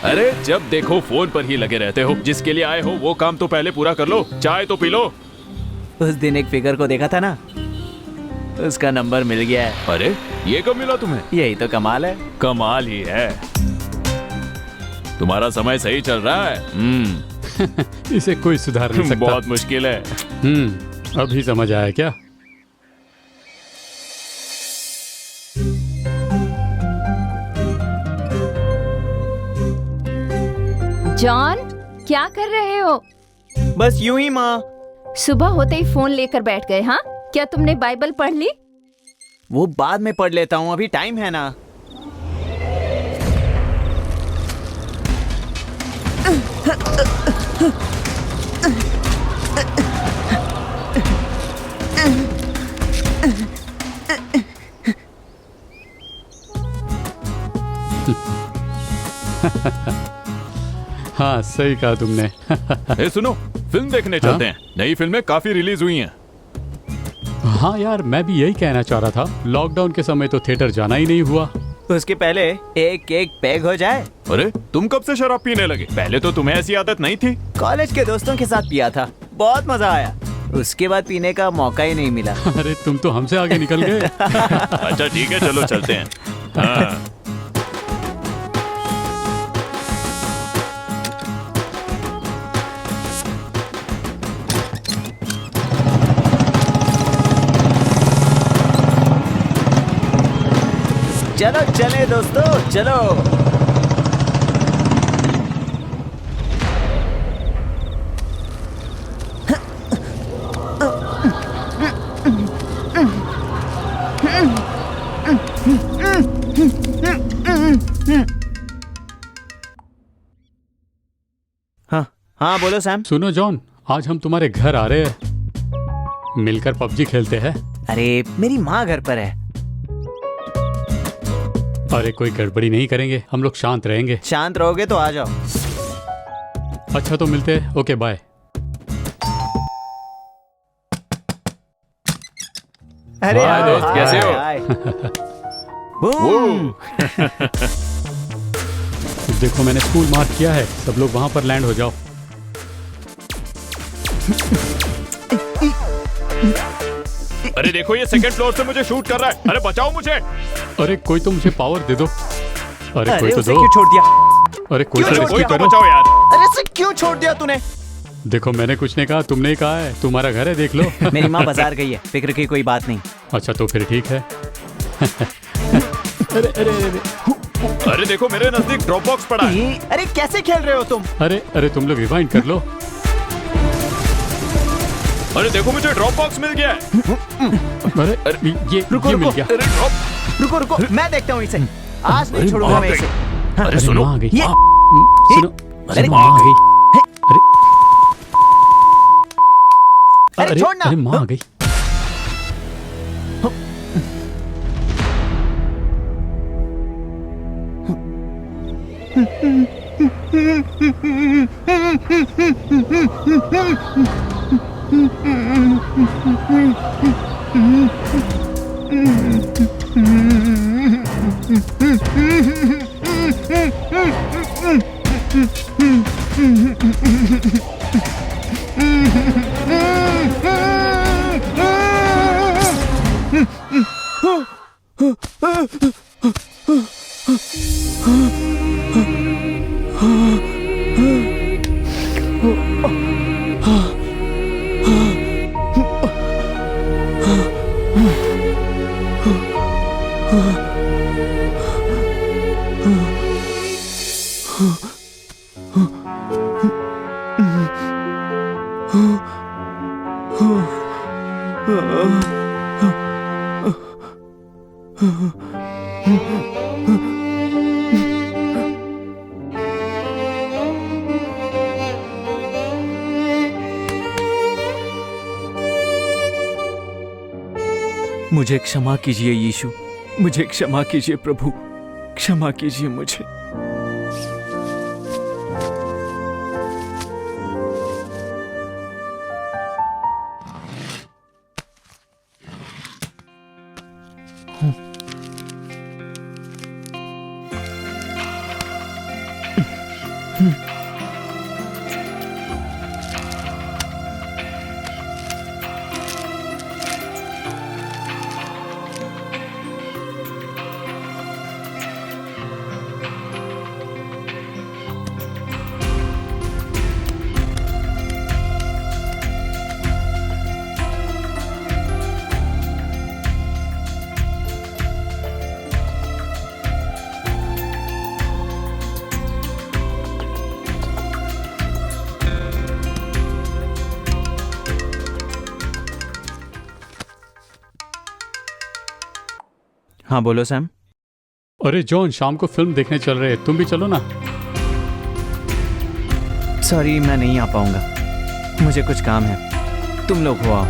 अरे जब देखो फोन पर ही लगे रहते हो। जिसके लिए आए हो वो काम तो पहले पूरा कर लो। चाय तो पी लो। उस दिन एक फिगर को देखा था ना, उसका नंबर मिल गया है। अरे ये कब मिला तुम्हें? यही तो कमाल है। कमाल ही है। तुम्हारा समय सही चल रहा है। इसे कोई सुधार नहीं सकता। बहुत मुश्किल है। अभी समझ आया क्या? जॉन, क्या कर रहे हो? बस यूं ही माँ। सुबह होते ही फोन लेकर बैठ गए। हाँ, क्या तुमने बाइबल पढ़ ली? वो बाद में पढ़ लेता हूँ, अभी टाइम है ना। हाँ, सही कहा तुमने। ए, सुनो, फिल्म देखने चलते हैं। नई फिल्में काफी रिलीज हुई हैं। हाँ यार, मैं भी यही कहना चाह रहा था। लॉकडाउन के समय तो थिएटर जाना ही नहीं हुआ। उसके पहले एक एक पैग हो जाए। अरे तुम कब से शराब पीने लगे? पहले तो तुम्हें ऐसी आदत नहीं थी। कॉलेज के दोस्तों के साथ पिया था, बहुत मजा आया। उसके बाद पीने का मौका ही नहीं मिला। अरे तुम तो हमसे आगे निकल गए। अच्छा ठीक है, चलो चलते हैं। हाँ। चलो चले दोस्तों, चलो। हाँ हाँ, बोलो सैम। सुनो जॉन, आज हम तुम्हारे घर आ रहे हैं। मिलकर पबजी खेलते हैं। अरे मेरी माँ घर पर है। अरे कोई गड़बड़ी नहीं करेंगे, हम लोग शांत रहेंगे। शांत रहोगे तो आ जाओ। अच्छा तो मिलते हैं। Okay bye. अरे हाय दोस्त, कैसे हो? हाय। बूम। देखो मैंने स्कूल मार्क किया है, सब लोग वहां पर लैंड हो जाओ। अरे देखो, ये सेकंड फ्लोर से मुझे शूट कर रहा है। अरे बचाओ मुझे। अरे कोई तो मुझे पावर दे दो। अरे कोई तो उसे दो। क्यों छोड़ दिया? अरे कोई तो कोई रेस्क्यू तो करो। बचाओ यार। अरे उसे क्यों छोड़ दिया तूने? देखो मैंने कुछ नहीं कहा, तुमने ही कहा है। तुम्हारा घर है, देख लो। मेरी माँ बाजार गई है, फिक्र की कोई बात नहीं। अच्छा तो फिर ठीक है। अरे अरे अरे अरे देखो, मेरे नजदीक ड्रॉप बॉक्स पड़ा है। अरे कैसे खेल रहे हो तुम? अरे अरे तुम लोग रिवाइंड कर लो। अरे देखो, मुझे ड्रॉप बॉक्स मिल गया है। अरे ये रुको, मिल गया। अरे ड्रॉप। रुको रुको, मैं देखता हूँ इसे। आज नहीं छोड़ूंगा मैं इसे। अरे सुनो, माँ आ गई। ये सुनो, अरे माँ आ गई। अरे अरे छोड़ना। अरे माँ आ गई। मुझे क्षमा कीजिए यीशु, मुझे क्षमा कीजिए प्रभु, क्षमा कीजिए मुझे। हाँ बोलो सैम। अरे जॉन, शाम को फिल्म देखने चल रहे हैं, तुम भी चलो ना। सॉरी मैं नहीं आ पाऊंगा, मुझे कुछ काम है, तुम लोग हो आओ।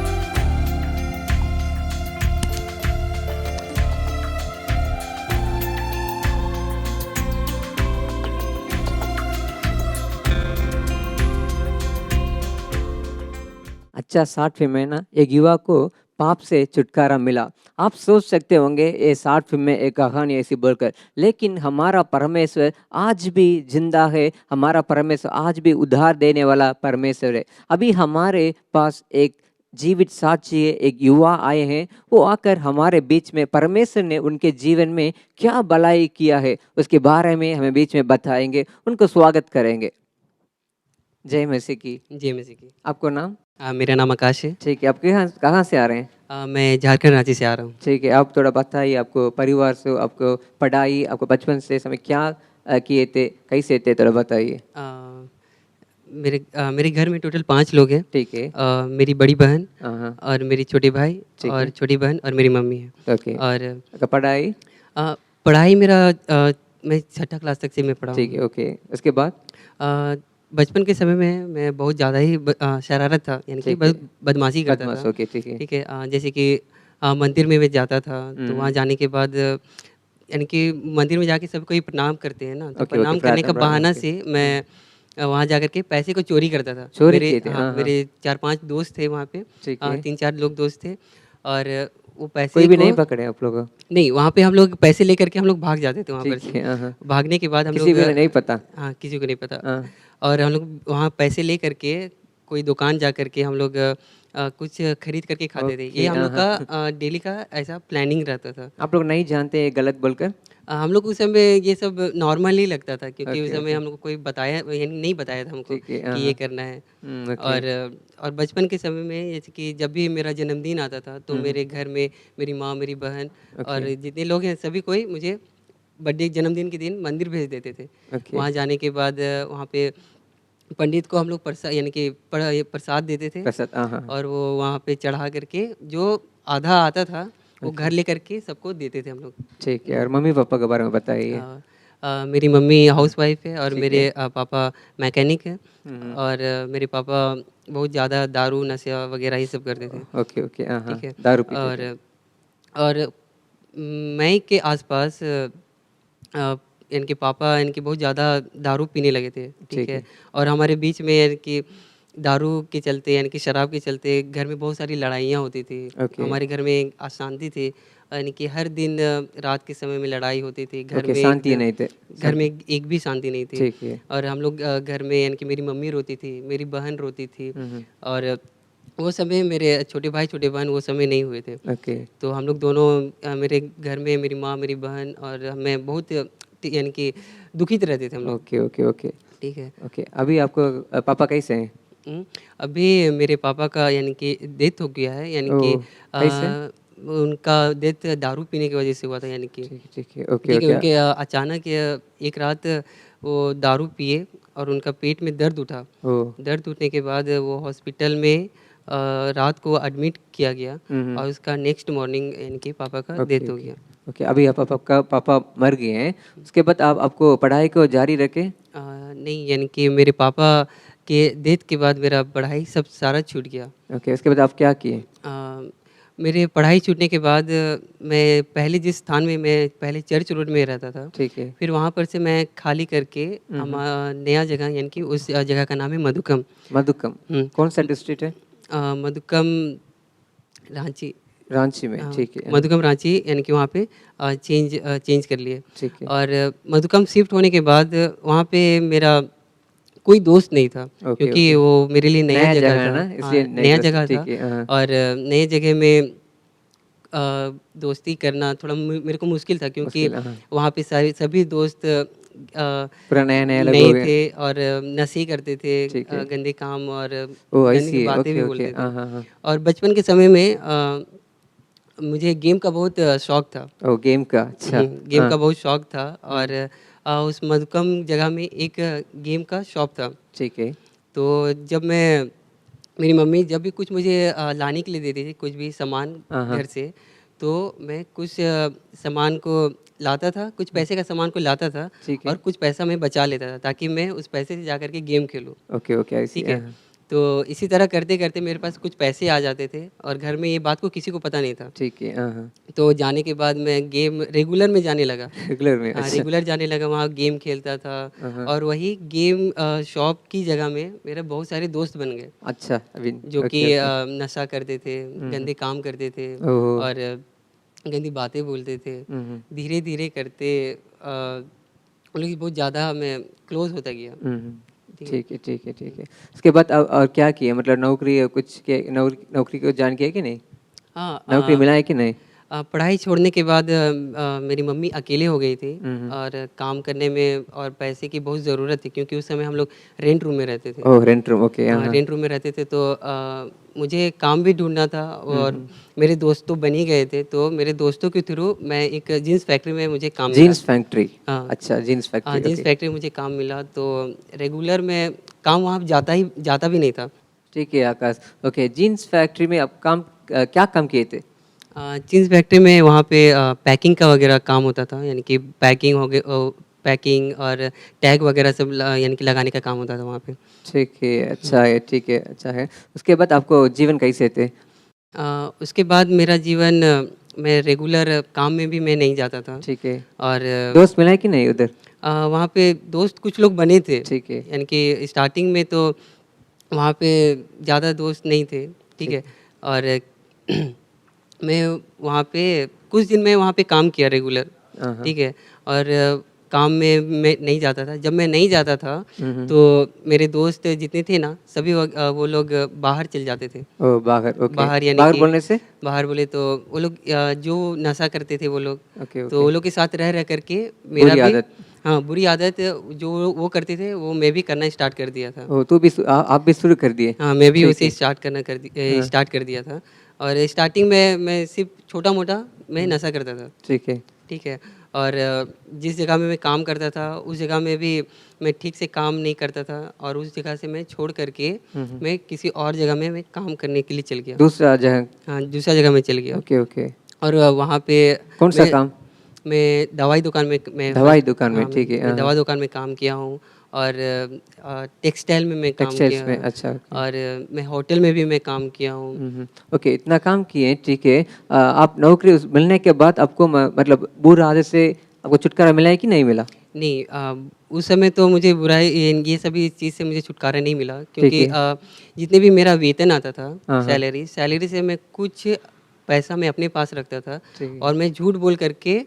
अच्छा 60 में ना एक युवा को पाप से छुटकारा मिला। आप सोच सकते होंगे ये 60 में एक कहानी ऐसी बोलकर, लेकिन हमारा परमेश्वर आज भी जिंदा है, हमारा परमेश्वर आज भी उद्धार देने वाला परमेश्वर है। अभी हमारे पास एक जीवित साक्षी है, एक युवा आए हैं, वो आकर हमारे बीच में परमेश्वर ने उनके जीवन में क्या भलाई किया है उसके बारे में हमें बीच में बताएंगे, उनको स्वागत करेंगे। जय मसीह की। जय मसीह की। आपको नाम? मेरा नाम आकाश है। ठीक है, आप कहाँ से आ रहे हैं? मैं झारखंड रांची से आ रहा हूँ। ठीक है, आप थोड़ा बताइए, आपको परिवार से, आपको पढ़ाई, आपको बचपन से समय क्या किए थे, कैसे थे, थोड़ा बताइए। मेरे घर में टोटल 5 लोग हैं। ठीक है। मेरी बड़ी बहन और मेरी छोटे भाई और छोटी बहन और मेरी मम्मी है। ओके। और पढ़ाई? पढ़ाई मेरा मैं 6ठी क्लास तक से मैं पढ़ा हूँ। ठीक है, ओके। उसके बाद बचपन के समय में मैं बहुत ज़्यादा ही शरारत था, यानी कि बदमाशी करता था। ओके, ठीक है। ठीक है, जैसे कि मंदिर में मैं जाता था, तो वहाँ जाने के बाद यानी कि मंदिर में जाके सब कोई प्रणाम करते हैं ना, तो प्रणाम करने का बहाना से मैं वहाँ जाकर के पैसे को चोरी करता था। मेरे 4-5 दोस्त थे वहाँ पे, 3-4 लोग दोस्त थे, और वो पैसे कोई भी नहीं पकड़े आप लोग? नहीं, वहाँ पे हम लोग पैसे लेकर के हम लोग भाग जाते थे वहाँ पर से। भागने के बाद हम लोग, किसी को नहीं पता? हाँ, किसी को नहीं पता। और हम लोग वहाँ पैसे ले करके कोई दुकान जा करके हम लोग कुछ खरीद करके खाते थे। ये हम लोग का डेली का ऐसा प्लानिंग रहता था। आप लोग नहीं जानते ये गलत बोलकर? हम लोग उस समय ये सब नॉर्मल ही लगता था, क्योंकि उस समय हम लोग को कोई बताया यानी नहीं बताया था हमको कि ये करना है। और बचपन के समय में जैसे कि जब भी मेरा जन्मदिन आता था, तो मेरे घर में मेरी माँ, मेरी बहन और जितने लोग हैं सभी कोई मुझे बर्थडे जन्मदिन के दिन मंदिर भेज देते थे। वहाँ जाने के बाद वहाँ पे पंडित को हम लोग प्रसाद यानी कि प्रसाद देते थे, और वो वहाँ पे चढ़ा करके जो आधा आता था वो घर ले करके सबको देते थे हम लोग। ठीक है, और मम्मी पापा के बारे में बताइए। मेरी मम्मी हाउसवाइफ है और मेरे पापा मैकेनिक हैं, और मेरे पापा बहुत ज़्यादा दारू नशा वगैरह ये सब करते थे। ओके ओके, ठीक है, दारू पीते थे। और मई के आसपास इनके पापा इनके बहुत ज़्यादा दारू पीने लगे थे, ठीक ठीक है। है। और हमारे बीच में यानी कि दारू के चलते यानी कि शराब के चलते घर में बहुत सारी लड़ाइयाँ होती थी। ओके। हमारे घर में अशांति थी, यानी कि हर दिन रात के समय में लड़ाई होती थी घर ओके, में। शांति नहीं थे। घर में एक भी शांति नहीं थी। ठीक है। और हम लोग घर में यानी कि मेरी मम्मी रोती थी, मेरी बहन रोती थी, और वो समय मेरे छोटे भाई छोटे बहन वो समय नहीं हुए थे। ओके। तो हम लोग दोनों मेरे घर में मेरी माँ मेरी बहन और मैं बहुत यानी कि दुखित रहते थे हम लोग। ओके ओके ओके ठीक है। ओके। अभी आपको पापा कैसे हैं? अभी मेरे पापा का यानी कि डेथ हो गया है, यानी कि ओह, कैसे? उनका डेथ दारू पीने की वजह से हुआ था, यानी कि ठीक है। ओके ठीक है। ओके। उनके अचानक एक रात वो दारू पिए और उनका पेट में दर्द उठा। ओह। दर्द उठने के बाद वो हॉस्पिटल में रात को एडमिट किया गया और उसका नेक्स्ट मॉर्निंग यानी कि पापा का डेथ हो गया। ओके, अभी आप आपका पापा मर गए हैं, उसके बाद आप आपको पढ़ाई को जारी रखें? नहीं, यानी कि मेरे पापा के डेथ के बाद मेरा पढ़ाई सब सारा छूट गया। ओके, उसके बाद आप क्या किए? मेरे पढ़ाई छूटने के बाद मैं पहले जिस स्थान में मैं पहले चर्च रोड में रहता था, ठीक है। फिर वहाँ पर से मैं खाली करके हम नया जगह यानी कि उस जगह का नाम है मधुकम। मधुकम कौन सा डिस्ट्रिक्ट है? मधुकम रांची। रांची में, ठीक है। मधुकम रांची यानी कि वहाँ पे चेंज कर लिए। ठीक है। और मधुकम शिफ्ट होने के बाद वहाँ पे मेरा कोई दोस्त नहीं था, क्योंकि वो मेरे लिए नया जगह था ना, इसलिए नया जगह था। ठीक है। और नए जगह में दोस्ती करना थोड़ा मेरे को मुश्किल था, क्योंकि वहाँ पे सारे सभी दोस्त पूरा नया नया नए थे और नशे करते थे, गंदे काम और गंदी बातें भी बोलते थे। और बचपन के समय में मुझे गेम का बहुत शौक था। ओ, गेम का, अच्छा। गेम का बहुत शौक था। और उस मधुकम जगह में एक गेम का शॉप था। ठीक है। तो जब मेरी मम्मी जब भी कुछ मुझे लाने के लिए देती थी, कुछ भी सामान घर से, तो मैं कुछ सामान को लाता था, कुछ पैसे का सामान को लाता था और कुछ पैसा मैं बचा लेता था, ताकि मैं उस पैसे से जाकर के गेम खेलूँ। ओके ओके, ठीक है। तो इसी तरह करते करते मेरे पास कुछ पैसे आ जाते थे और घर में ये बात को किसी को पता नहीं था। ठीक है। तो जाने के बाद मैं गेम रेगुलर में जाने लगा। रेगुलर में? अच्छा। रेगुलर जाने लगा, वहाँ गेम खेलता था। और वही गेम शॉप की जगह में मेरे बहुत सारे दोस्त बन गए। अच्छा, अभी जो कि नशा करते थे, गंदे काम करते थे और गंदी बातें बोलते थे। धीरे धीरे करते उन लोग बहुत ज़्यादा मैं क्लोज होता गया। ठीक है ठीक है ठीक है। उसके बाद और क्या किया, मतलब नौकरी कुछ नौकरी को जान किया कि नहीं? हाँ, नौकरी मिला है कि नहीं? पढ़ाई छोड़ने के बाद मेरी मम्मी अकेले हो गई थी और काम करने में और पैसे की बहुत ज़रूरत थी, क्योंकि उस समय हम लोग रेंट रूम में रहते थे। Oh, rent room, okay. Rent room में रहते थे, तो मुझे काम भी ढूंढना था और मेरे दोस्त तो बन ही गए थे, तो मेरे दोस्तों के थ्रू मैं एक जीन्स फैक्ट्री में मुझे काम मिला। Jeans factory? अच्छा, जीन्स फैक्ट्री। जीन्स फैक्ट्री में मुझे काम मिला, तो रेगुलर में काम वहाँ जाता भी नहीं था। ठीक है आकाश। ओके, जीन्स फैक्ट्री में आप क्या काम किए थे? जीन्स फैक्ट्री में वहाँ पे पैकिंग का वगैरह काम होता था, यानी कि पैकिंग हो गए, पैकिंग और टैग वगैरह सब यानी कि लगाने का काम होता था वहाँ पे। ठीक है, अच्छा है, ठीक है, अच्छा है। उसके बाद आपको जीवन कैसे थे? उसके बाद मेरा जीवन, मैं रेगुलर काम में भी मैं नहीं जाता था। ठीक है। और दोस्त मिला है कि नहीं उधर? वहाँ पे दोस्त कुछ लोग बने थे। ठीक है। यानी कि स्टार्टिंग में तो वहाँ पे ज़्यादा दोस्त नहीं थे। ठीक है। और मैं वहाँ पे कुछ दिन मैं वहाँ पे काम किया रेगुलर। ठीक है। और काम में मैं नहीं जाता था। जब मैं नहीं जाता था तो मेरे दोस्त जितने थे ना, सभी वो लोग बाहर चल जाते थे। ओ, बाहर, ओके। बाहर यानी बाहर बोलने से? बाहर बोले तो वो लोग जो नशा करते थे वो लोग, ओके, तो वो लोग के साथ रह करके मेरा बुरी भी आदत। हाँ, बुरी आदत जो वो करते थे वो मैं भी करना स्टार्ट कर दिया था। ओ, तो भी आप भी शुरू कर दिए? हाँ, मैं भी उसे स्टार्ट कर दिया था। और स्टार्टिंग में मैं सिर्फ छोटा मोटा मैं नशा करता था। ठीक है। ठीक है। और जिस जगह में मैं काम करता था उस जगह में भी मैं ठीक से काम नहीं करता था, और उस जगह से मैं छोड़ करके मैं किसी और जगह में मैं काम करने के लिए चल गया। दूसरा जगह? हाँ, दूसरा जगह में चल गया। Okay okay. और वहाँ पे कौन सा काम? मैं दवाई दुकान में दवाई दुकान में? ठीक है। मैं दवा दुकान में काम किया हूँ, और टेक्सटाइल में मैं काम किया में? अच्छा। और मैं होटल में भी मैं काम किया हूँ। ओके, इतना काम किए, ठीक है। आप नौकरी मिलने के बाद आपको मतलब बुरी आदत से आपको छुटकारा मिला है कि नहीं मिला? नहीं उस समय तो मुझे बुराई ये सभी चीज़ से मुझे छुटकारा नहीं मिला, क्योंकि जितने भी मेरा वेतन आता था, सैलरी से मैं कुछ पैसा मैं अपने पास रखता था और मैं झूठ बोल करके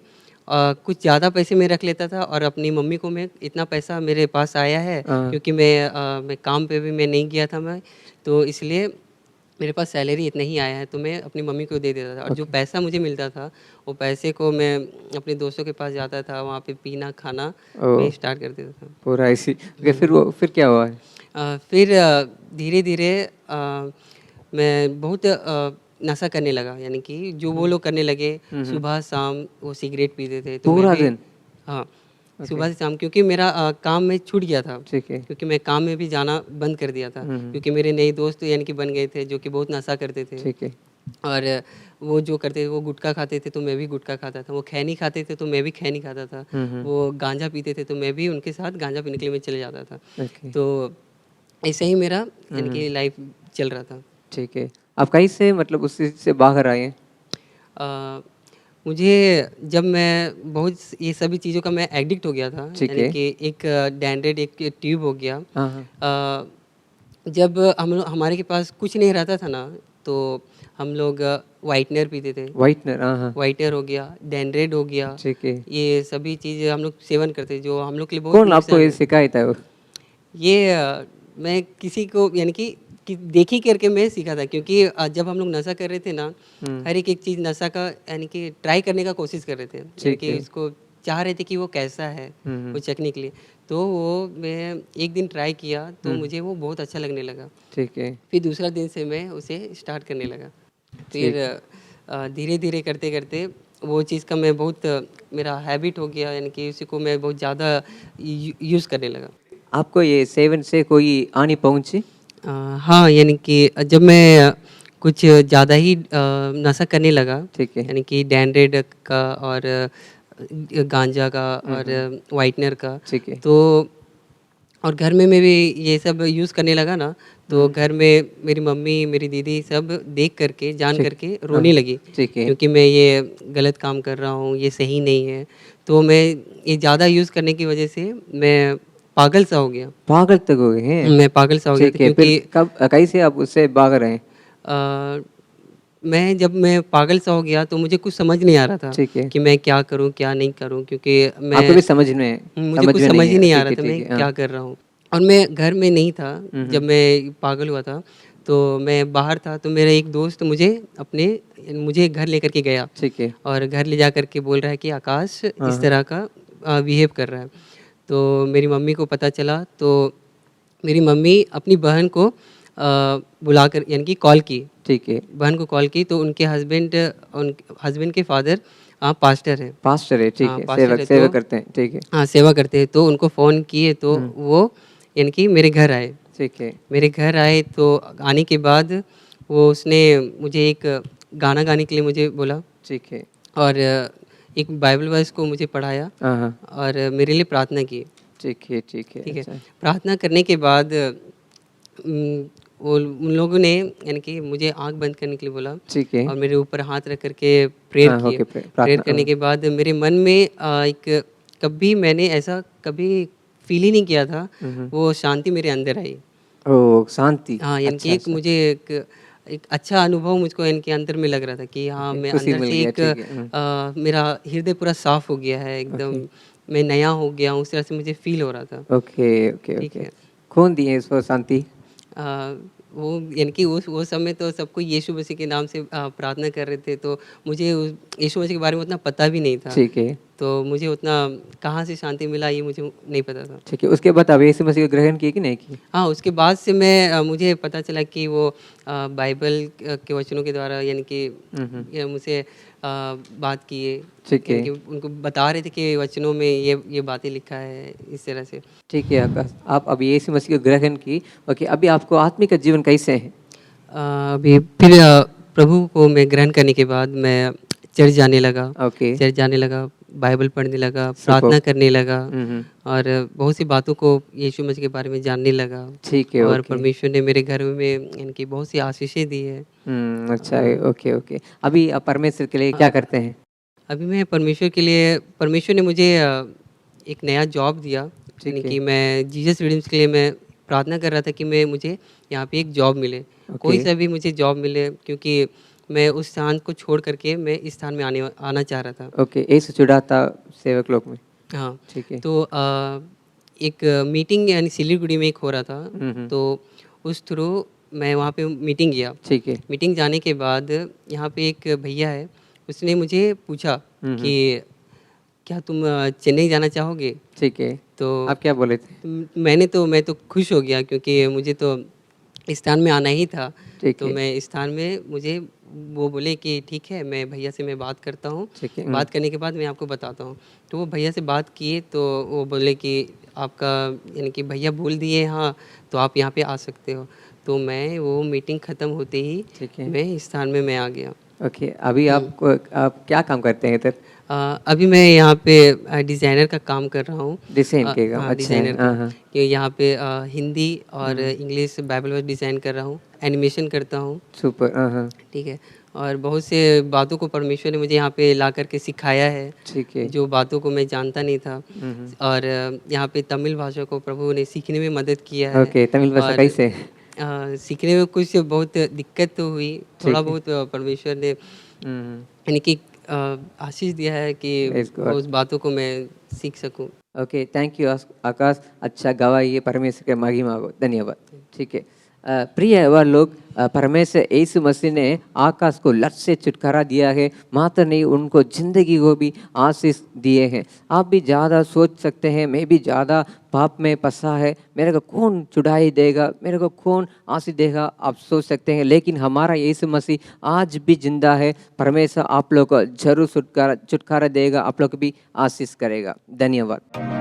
कुछ ज़्यादा पैसे मैं रख लेता था और अपनी मम्मी को मैं इतना पैसा मेरे पास आया है, क्योंकि मैं काम पे भी मैं नहीं गया था मैं, तो इसलिए मेरे पास सैलरी इतना ही आया है, तो मैं अपनी मम्मी को दे देता था। और जो पैसा मुझे मिलता था वो पैसे को मैं अपने दोस्तों के पास जाता था, वहाँ पे पीना खाना मैं स्टार्ट कर देता था पूरा ऐसी। फिर क्या हुआ है? फिर धीरे धीरे मैं बहुत नशा करने लगा, यानी कि जो वो लोग करने लगे, सुबह शाम वो सिगरेट पीते थे, तो पूरा मैं भी दिन? हाँ सुबह से शाम, क्योंकि मेरा काम में छूट गया था, ठीक है। क्योंकि मैं काम में भी जाना बंद कर दिया था, क्योंकि मेरे नए दोस्त यानी कि बन गए थे जो कि बहुत नशा करते थे, ठीक है। और वो जो करते थे, वो गुटखा खाते थे तो मैं भी गुटखा खाता था, वो खैनी खाते थे तो मैं भी खैनी खाता था, वो गांजा पीते थे तो मैं भी उनके साथ गांजा पीने के लिए मैं चले जाता था। तो ऐसे ही मेरा यानी कि लाइफ चल रहा था। ठीक है। आप कहीं से मतलब उस चीज़ से बाहर आए हैं? मुझे जब मैं बहुत ये सभी चीज़ों का मैं एडिक्ट हो गया था, यानी कि एक डैंड्रेड एक ट्यूब हो गया। जब हमारे के पास कुछ नहीं रहता था ना, तो हम लोग वाइटनर पीते थे। वाइटनर हो गया, डैंड्रेड हो गया, ठीक है। ये सभी चीज़ हम लोग सेवन करते, जो हम लोग के लिए बहुत कौन आपको ये सिखाया था? ये मैं किसी को यानी कि देखी करके मैं सीखा था, क्योंकि जब हम लोग नशा कर रहे थे ना, हर एक चीज़ नशा का यानी कि ट्राई करने का कोशिश कर रहे थे, यानी कि उसको चाह रहे थे कि वो कैसा है वो चखने के लिए। तो वो मैं एक दिन ट्राई किया तो मुझे वो बहुत अच्छा लगने लगा, ठीक है। फिर दूसरा दिन से मैं उसे स्टार्ट करने लगा, फिर धीरे धीरे करते करते वो चीज़ का मैं बहुत मेरा हैबिट हो गया, यानी कि उसी को मैं बहुत ज़्यादा यूज़ करने लगा। आपको ये सेवन से कोई हानि पहुंची? हाँ, यानी कि जब मैं कुछ ज़्यादा ही नशा करने लगा, ठीक है, यानी कि डैंड्रेड का और गांजा का और वाइटनर का, ठीक है, तो और घर में मैं भी ये सब यूज़ करने लगा ना, तो घर में मेरी मम्मी मेरी दीदी सब देख करके जान करके रोने लगी, ठीक है, क्योंकि मैं ये गलत काम कर रहा हूँ, ये सही नहीं है। तो मैं ये ज़्यादा यूज़ करने की वजह से मैं पागल सा हो गया। पागल तक हो गए हैं? मैं पागल सा हो गया था, क्योंकि कब कैसे आप उससे भाग रहे हैं? जब मैं पागल सा हो गया तो मुझे कुछ समझ नहीं आ रहा था, ठीक है, कि मैं क्या करूं क्या नहीं करूं, क्योंकि मैं आपको भी मुझे कुछ समझ ही नहीं आ रहा था मैं क्या कर रहा हूं, और मैं घर में नहीं था जब मैं पागल हुआ था, तो मैं बाहर था। तो मेरा एक दोस्त मुझे घर लेकर के गया, ठीक है, और घर ले जा करके बोल रहा है कि आकाश इस तरह का बिहेव कर रहा है। तो मेरी मम्मी को पता चला, तो मेरी मम्मी अपनी बहन को बुलाकर यानी कि कॉल की, ठीक है, बहन को कॉल की, तो उनके हस्बैंड के फादर पास्टर है, ठीक है, सेवा करते हैं, ठीक है, हाँ सेवा करते हैं। तो उनको फ़ोन किए तो वो यानी कि मेरे घर आए, ठीक है, मेरे घर आए। तो आने के बाद उसने मुझे एक गाना गाने के लिए मुझे बोला, ठीक है, और एक बाइबल वर्स को मुझे पढ़ाया और मेरे लिए प्रार्थना की, ठीक है, ठीक है, ठीक है। प्रार्थना करने के बाद उन लोगों ने यानी कि मुझे आंख बंद करने के लिए बोला, ठीक है, और मेरे ऊपर हाथ रख करके प्रेयर किए। प्रेयर करने के बाद मेरे मन में कभी मैंने ऐसा कभी फील ही नहीं किया था, वो शांति मेरे अंदर आई। ओह, शांति। हाँ, यानी कि मुझे एक अच्छा अनुभव मुझको इनके अंदर में लग रहा था कि हाँ, मैं अंदर से मेरा हृदय पूरा साफ हो गया है, एकदम मैं नया हो गया हूँ, उस तरह से मुझे फील हो रहा था। ओके, ठीक है। कौन दिए इसको शांति? वो यानी कि वो समय तो सबको यीशु मसीह के नाम से प्रार्थना कर रहे थे, तो मुझे यीशु मसीह के बारे में उतना पता भी नहीं था, ठीक है, तो मुझे उतना कहाँ से शांति मिला ये मुझे नहीं पता था। ठीक है। उसके बाद आप यीशु मसीह को ग्रहण किए कि नहीं किए? हाँ, उसके बाद से मुझे पता चला कि वो बाइबल के वचनों के द्वारा यानी कि मुझसे बात किए, ठीक है, उनको बता रहे थे कि वचनों में ये बातें लिखा है, इस तरह से। ठीक है आकाश, आप अभी यीशु मसीह को ग्रहण की, ओके। अभी आपको आत्मिक जीवन कैसे है? अभी फिर प्रभु को मैं ग्रहण करने के बाद मैं चर्च जाने लगा, ओके, चर्च जाने लगा, बाइबल पढ़ने लगा, प्रार्थना करने लगा, और बहुत सी बातों को यीशु मसीह के बारे में जानने लगा, ठीक है, और परमेश्वर ने मेरे घर में इनकी बहुत सी आशीषें दी है। अच्छा है, ओके, ओके। अभी आप परमेश्वर के लिए क्या करते हैं? अभी मैं परमेश्वर ने मुझे एक नया जॉब दिया, यानी कि मैं जीसस रिडीम्स के लिए मैं प्रार्थना कर रहा था कि मुझे यहाँ पे एक जॉब मिले, कोई सा भी मुझे जॉब मिले, क्योंकि मैं उस स्थान को छोड़ करके मैं इस स्थान में आना चाह रहा था। ओके, यीशु जुड़ा था सेवक लोग में। हाँ, ठीक है। तो एक मीटिंग यानी सिलीगुड़ी में एक हो रहा था, तो उस थ्रू मैं वहाँ पे मीटिंग गया। ठीक है। मीटिंग जाने के बाद यहाँ पे एक भैया है, उसने मुझे पूछा कि क्या तुम चेन्नई जाना चाहोगे? ठीक है। तो आप क्या बोले थे? मैं तो खुश हो गया, क्योंकि मुझे तो इस स्थान में आना ही था। तो मैं इस स्थान में मुझे वो बोले कि ठीक है, मैं भैया से मैं बात करता हूँ, बात करने के बाद मैं आपको बताता हूँ। तो वो भैया से बात किए, तो वो बोले कि आपका यानी कि भैया बोल दिए हाँ, तो आप यहाँ पे आ सकते हो। तो मैं वो मीटिंग ख़त्म होते ही मैं इस स्थान में मैं आ गया। ओके, अभी आप क्या काम करते हैं इधर? अभी मैं यहाँ पे डिज़ाइनर का काम कर रहा हूँ। डिज़ाइन के काम? हाँ, अच्छा, डिज़ाइनर का, कि यहाँ पे हिंदी और इंग्लिश बाइबल वर्स डिज़ाइन कर रहा हूँ, एनिमेशन करता हूँ। सुपर। ठीक है। और बहुत से बातों को परमेश्वर ने मुझे यहाँ पे ला करके सिखाया है। ठीक है। जो बातों को मैं जानता नहीं था। और यहाँ पे तमिल भाषा को प्रभु ने सीखने में मदद किया है। ओके, तमिल भाषा कैसे? सीखने में कुछ बहुत दिक्कत तो हुई, थोड़ा बहुत परमेश्वर ने यानी कि आशीष दिया है कि उस बातों को मैं सीख सकूं। ओके, थैंक यू आकाश, अच्छा गवाही, परमेश्वर के महिमा हो, धन्यवाद। ठीक है। प्रिय वह लोग, परमेश्वर यीशु मसीह ने आकाश को लत से छुटकारा दिया है, मात्र नहीं उनको ज़िंदगी को भी आशीष दिए हैं। आप भी ज़्यादा सोच सकते हैं, मैं भी ज़्यादा पाप में फंसा है, मेरे को कौन छुड़ाई देगा, मेरे को कौन आशीष देगा, आप सोच सकते हैं। लेकिन हमारा यीशु मसीह आज भी जिंदा है। परमेश्वर आप लोग को जरूर छुटकारा देगा, आप लोग भी आशीष करेगा। धन्यवाद।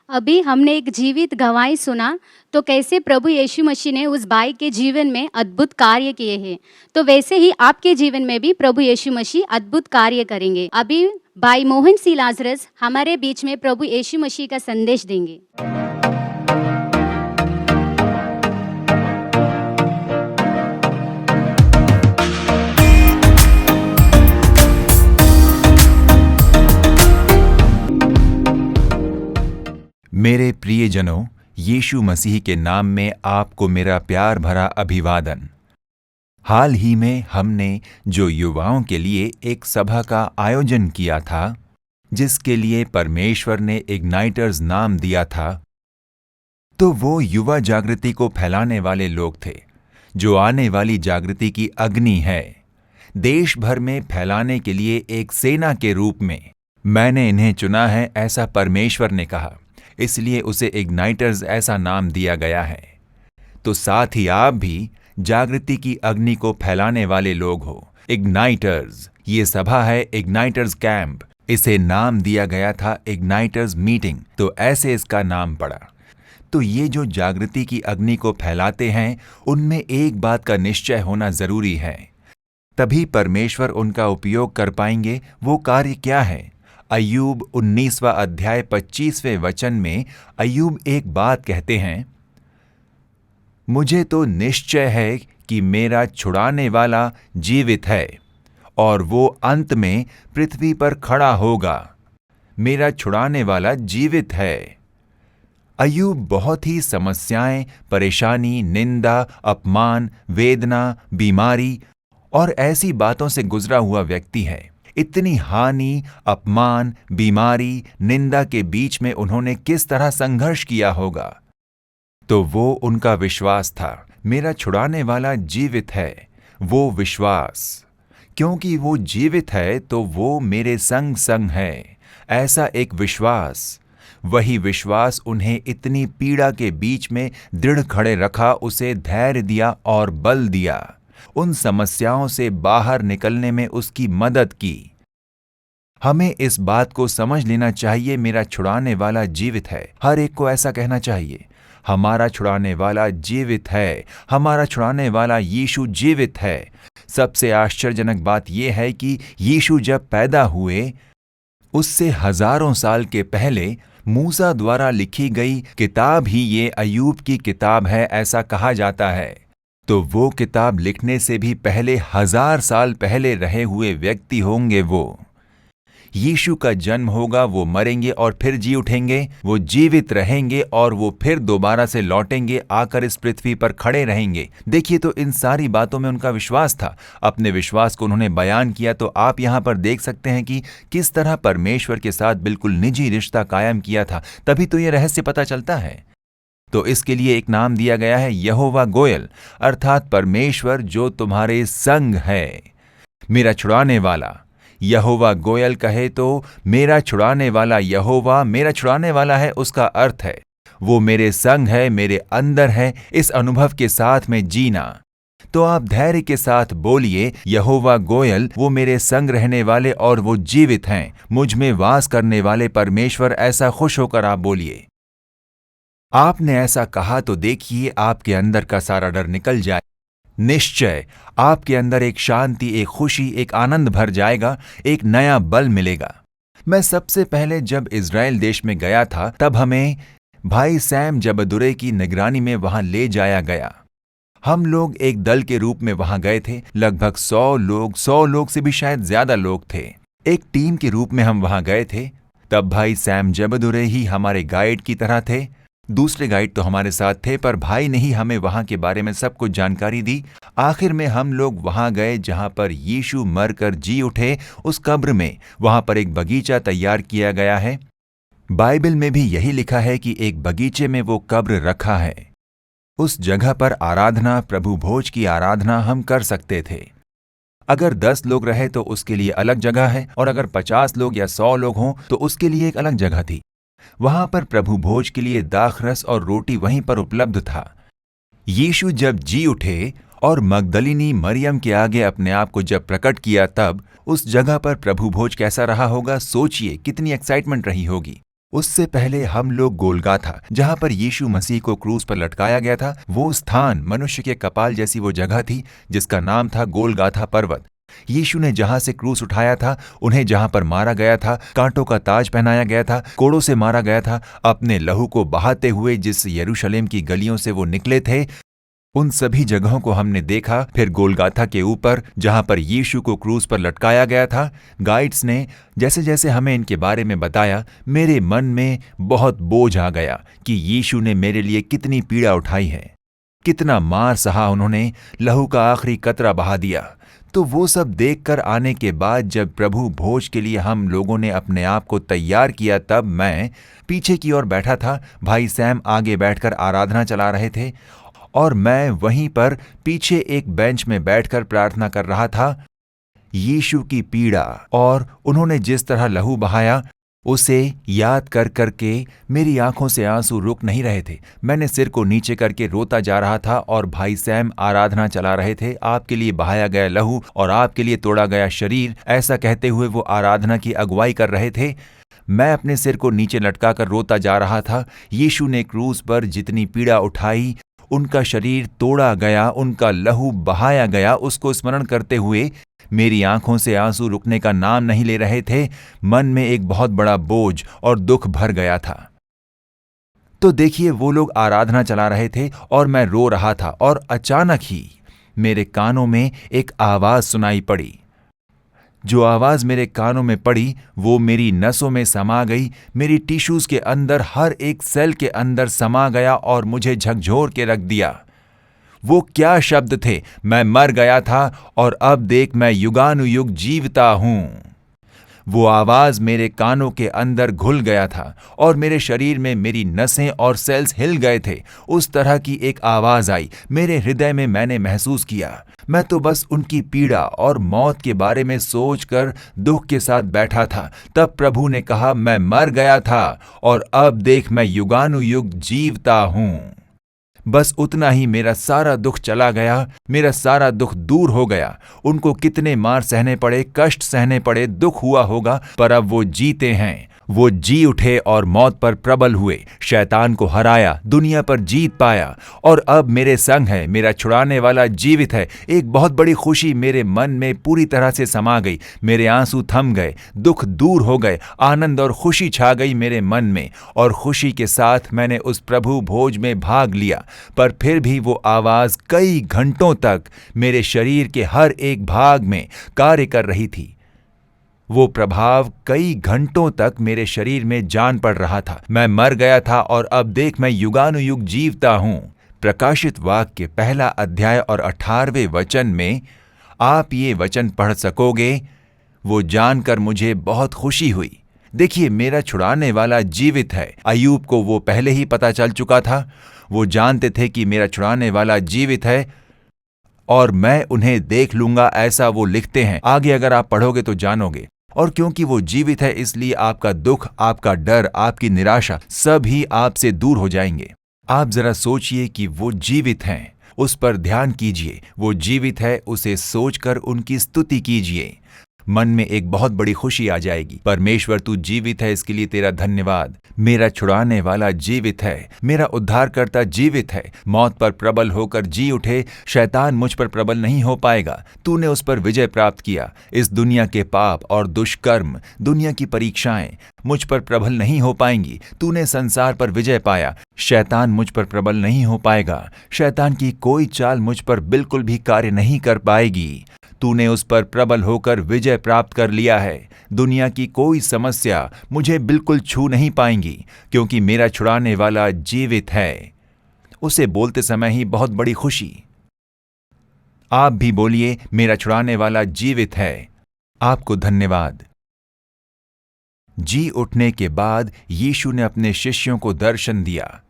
अभी हमने एक जीवित गवाही सुना, तो कैसे प्रभु यीशु मसीह ने उस भाई के जीवन में अद्भुत कार्य किए हैं, तो वैसे ही आपके जीवन में भी प्रभु यीशु मसीह अद्भुत कार्य करेंगे। अभी भाई मोहन सी लाजरस हमारे बीच में प्रभु यीशु मसीह का संदेश देंगे। मेरे प्रियजनों, यीशु मसीह के नाम में आपको मेरा प्यार भरा अभिवादन। हाल ही में हमने जो युवाओं के लिए एक सभा का आयोजन किया था, जिसके लिए परमेश्वर ने इग्नाइटर्स नाम दिया था, तो वो युवा जागृति को फैलाने वाले लोग थे, जो आने वाली जागृति की अग्नि है। देश भर में फैलाने के लिए एक सेना के रूप में मैंने इन्हें चुना है, ऐसा परमेश्वर ने कहा, इसलिए उसे इग्नाइटर्स ऐसा नाम दिया गया है। तो साथ ही आप भी जागृति की अग्नि को फैलाने वाले लोग हो। इग्नाइटर्स, ये सभा है इग्नाइटर्स कैंप। इसे नाम दिया गया था इग्नाइटर्स मीटिंग, तो ऐसे इसका नाम पड़ा। तो ये जो जागृति की अग्नि को फैलाते हैं, उनमें एक बात का निश्चय होना जरूरी है, तभी परमेश्वर उनका उपयोग कर पाएंगे। वो कार्य क्या है? अय्यूब 19वां अध्याय 25वें वचन में अय्यूब एक बात कहते हैं, मुझे तो निश्चय है कि मेरा छुड़ाने वाला जीवित है और वो अंत में पृथ्वी पर खड़ा होगा। मेरा छुड़ाने वाला जीवित है। अय्यूब बहुत ही समस्याएं, परेशानी, निंदा, अपमान, वेदना, बीमारी और ऐसी बातों से गुजरा हुआ व्यक्ति है। इतनी हानि, अपमान, बीमारी, निंदा के बीच में उन्होंने किस तरह संघर्ष किया होगा? तो वो उनका विश्वास था, मेरा छुड़ाने वाला जीवित है। वो विश्वास, क्योंकि वो जीवित है तो वो मेरे संग संग है, ऐसा एक विश्वास। वही विश्वास उन्हें इतनी पीड़ा के बीच में दृढ़ खड़े रखा, उसे धैर्य दिया और बल दिया, उन समस्याओं से बाहर निकलने में उसकी मदद की। हमें इस बात को समझ लेना चाहिए, मेरा छुड़ाने वाला जीवित है। हर एक को ऐसा कहना चाहिए, हमारा छुड़ाने वाला जीवित है, हमारा छुड़ाने वाला यीशु जीवित है। सबसे आश्चर्यजनक बात यह है कि यीशु जब पैदा हुए, उससे हजारों साल के पहले मूसा द्वारा लिखी गई किताब ही ये अय्यूब की किताब है, ऐसा कहा जाता है। तो वो किताब लिखने से भी पहले 1000 साल पहले रहे हुए व्यक्ति होंगे। वो यीशु का जन्म होगा, वो मरेंगे और फिर जी उठेंगे, वो जीवित रहेंगे और वो फिर दोबारा से लौटेंगे, आकर इस पृथ्वी पर खड़े रहेंगे। देखिए, तो इन सारी बातों में उनका विश्वास था। अपने विश्वास को उन्होंने बयान किया। तो आप यहाँ पर देख सकते हैं कि किस तरह परमेश्वर के साथ बिल्कुल निजी रिश्ता कायम किया था। तभी तो ये रहस्य पता चलता है। तो इसके लिए एक नाम दिया गया है, यहोवा गोयल, अर्थात परमेश्वर जो तुम्हारे संग है, मेरा छुड़ाने वाला। यहोवा गोयल कहे तो मेरा छुड़ाने वाला यहोवा मेरा छुड़ाने वाला है, उसका अर्थ है वो मेरे संग है, मेरे अंदर है। इस अनुभव के साथ में जीना। तो आप धैर्य के साथ बोलिए, यहोवा गोयल वो मेरे संग रहने वाले और वो जीवित हैं, मुझ में वास करने वाले परमेश्वर। ऐसा खुश होकर आप बोलिए। आपने ऐसा कहा तो देखिए आपके अंदर का सारा डर निकल जाए। निश्चय आपके अंदर एक शांति, एक खुशी, एक आनंद भर जाएगा, एक नया बल मिलेगा। मैं सबसे पहले जब इज़राइल देश में गया था तब हमें भाई सैम जबदुरे की निगरानी में वहां ले जाया गया। हम लोग एक दल के रूप में वहां गए थे। लगभग 100 लोग से भी शायद ज्यादा लोग थे। एक टीम के रूप में हम वहां गए थे। तब भाई सैम जबदुरे ही हमारे गाइड की तरह थे। दूसरे गाइड तो हमारे साथ थे, पर भाई ने ही हमें वहां के बारे में सब कुछ जानकारी दी। आखिर में हम लोग वहां गए जहां पर यीशु मरकर जी उठे, उस कब्र में। वहां पर एक बगीचा तैयार किया गया है। बाइबल में भी यही लिखा है कि एक बगीचे में वो कब्र रखा है। उस जगह पर आराधना, प्रभु भोज की आराधना हम कर सकते थे। अगर 10 लोग रहे तो उसके लिए अलग जगह है, और अगर 50 लोग या 100 लोग हों तो उसके लिए एक अलग जगह थी। वहां पर प्रभु भोज के लिए दाखरस और रोटी वहीं पर उपलब्ध था। यीशु जब जी उठे और मगदलिनी मरियम के आगे अपने आप को जब प्रकट किया, तब उस जगह पर प्रभु भोज कैसा रहा होगा। सोचिए कितनी एक्साइटमेंट रही होगी। उससे पहले हम लोग गोलगाथा, जहां पर यीशु मसीह को क्रूस पर लटकाया गया था, वो स्थान मनुष्य के कपाल जैसी वो जगह थी जिसका नाम था गोलगाथा पर्वत। यीशु ने जहां से क्रूस उठाया था, उन्हें जहां पर मारा गया था, कांटों का ताज पहनाया गया था, कोड़ों से मारा गया था, अपने लहू को बहाते हुए जिस यरूशलेम की गलियों से वो निकले थे, उन सभी जगहों को हमने देखा। फिर गोलगाथा के ऊपर जहां पर यीशु को क्रूस पर लटकाया गया था, गाइड्स ने जैसे जैसे हमें इनके बारे में बताया, मेरे मन में बहुत बोझ आ गया कि यीशु ने मेरे लिए कितनी पीड़ा उठाई है, कितना मार सहा उन्होंने, लहू का आखिरी कतरा बहा दिया। तो वो सब देखकर आने के बाद जब प्रभु भोज के लिए हम लोगों ने अपने आप को तैयार किया, तब मैं पीछे की ओर बैठा था। भाई सैम आगे बैठकर आराधना चला रहे थे और मैं वहीं पर पीछे एक बेंच में बैठकर प्रार्थना कर रहा था। यीशु की पीड़ा और उन्होंने जिस तरह लहू बहाया, उसे याद कर करके मेरी आंखों से आंसू रुक नहीं रहे थे। मैंने सिर को नीचे करके रोता जा रहा था और भाई सैम आराधना चला रहे थे। आपके लिए बहाया गया लहू और आपके लिए तोड़ा गया शरीर, ऐसा कहते हुए वो आराधना की अगुवाई कर रहे थे। मैं अपने सिर को नीचे लटकाकर रोता जा रहा था। यीशु ने क्रूस पर जितनी पीड़ा उठाई, उनका शरीर तोड़ा गया, उनका लहू बहाया गया, उसको स्मरण करते हुए मेरी आंखों से आंसू रुकने का नाम नहीं ले रहे थे। मन में एक बहुत बड़ा बोझ और दुख भर गया था। तो देखिए, वो लोग आराधना चला रहे थे और मैं रो रहा था, और अचानक ही मेरे कानों में एक आवाज सुनाई पड़ी। जो आवाज मेरे कानों में पड़ी वो मेरी नसों में समा गई, मेरी टिश्यूज के अंदर, हर एक सेल के अंदर समा गया और मुझे झकझोर के रख दिया। वो क्या शब्द थे, मैं मर गया था और अब देख मैं युगानुयुग जीवता हूं। वो आवाज मेरे कानों के अंदर घुल गया था और मेरे शरीर में मेरी नसें और सेल्स हिल गए थे। उस तरह की एक आवाज आई मेरे हृदय में। मैंने महसूस किया मैं तो बस उनकी पीड़ा और मौत के बारे में सोचकर दुख के साथ बैठा था। तब प्रभु ने कहा, मैं मर गया था और अब देख मैं युगानुयुग जीवता हूं। बस उतना ही मेरा सारा दुख चला गया, मेरा सारा दुख दूर हो गया। उनको कितने मार सहने पड़े, कष्ट सहने पड़े, दुख हुआ होगा, पर अब वो जीते हैं। वो जी उठे और मौत पर प्रबल हुए, शैतान को हराया, दुनिया पर जीत पाया और अब मेरे संग है। मेरा छुड़ाने वाला जीवित है। एक बहुत बड़ी खुशी मेरे मन में पूरी तरह से समा गई। मेरे आंसू थम गए, दुख दूर हो गए, आनंद और खुशी छा गई मेरे मन में और खुशी के साथ मैंने उस प्रभु भोज में भाग लिया। पर फिर भी वो आवाज कई घंटों तक मेरे शरीर के हर एक भाग में कार्य कर रही थी। वो प्रभाव कई घंटों तक मेरे शरीर में जान पड़ रहा था। मैं मर गया था और अब देख मैं युगानुयुग जीवता हूं। प्रकाशित वाक्य 1 अध्याय और 18वें वचन में आप ये वचन पढ़ सकोगे। वो जानकर मुझे बहुत खुशी हुई। देखिए, मेरा छुड़ाने वाला जीवित है। अय्यूब को वो पहले ही पता चल चुका था। वो जानते थे कि मेरा छुड़ाने वाला जीवित है और मैं उन्हें देख लूंगा, ऐसा वो लिखते हैं। आगे अगर आप पढ़ोगे तो जानोगे। और क्योंकि वो जीवित है इसलिए आपका दुख, आपका डर, आपकी निराशा सब ही आपसे दूर हो जाएंगे। आप जरा सोचिए कि वो जीवित हैं, उस पर ध्यान कीजिए। वो जीवित है, उसे सोचकर उनकी स्तुति कीजिए। मन में एक बहुत बड़ी खुशी आ जाएगी। परमेश्वर, तू जीवित है, इसके लिए तेरा धन्यवाद। मेरा छुड़ाने वाला जीवित है, मेरा उद्धारकर्ता जीवित है। मौत पर प्रबल होकर जी उठे, शैतान मुझ पर प्रबल नहीं हो पाएगा। तूने उस पर विजय प्राप्त किया। इस दुनिया के पाप और दुष्कर्म, दुनिया की परीक्षाएं मुझ पर प्रबल नहीं हो पाएंगी। तूने संसार पर विजय पाया। शैतान मुझ पर प्रबल नहीं हो पाएगा। शैतान की कोई चाल मुझ पर बिल्कुल भी कार्य नहीं कर पाएगी। तूने उस पर प्रबल होकर विजय प्राप्त कर लिया है। दुनिया की कोई समस्या मुझे बिल्कुल छू नहीं पाएंगी, क्योंकि मेरा छुड़ाने वाला जीवित है। उसे बोलते समय ही बहुत बड़ी खुशी। आप भी बोलिए, मेरा छुड़ाने वाला जीवित है। आपको धन्यवाद। जी उठने के बाद यीशु ने अपने शिष्यों को दर्शन दिया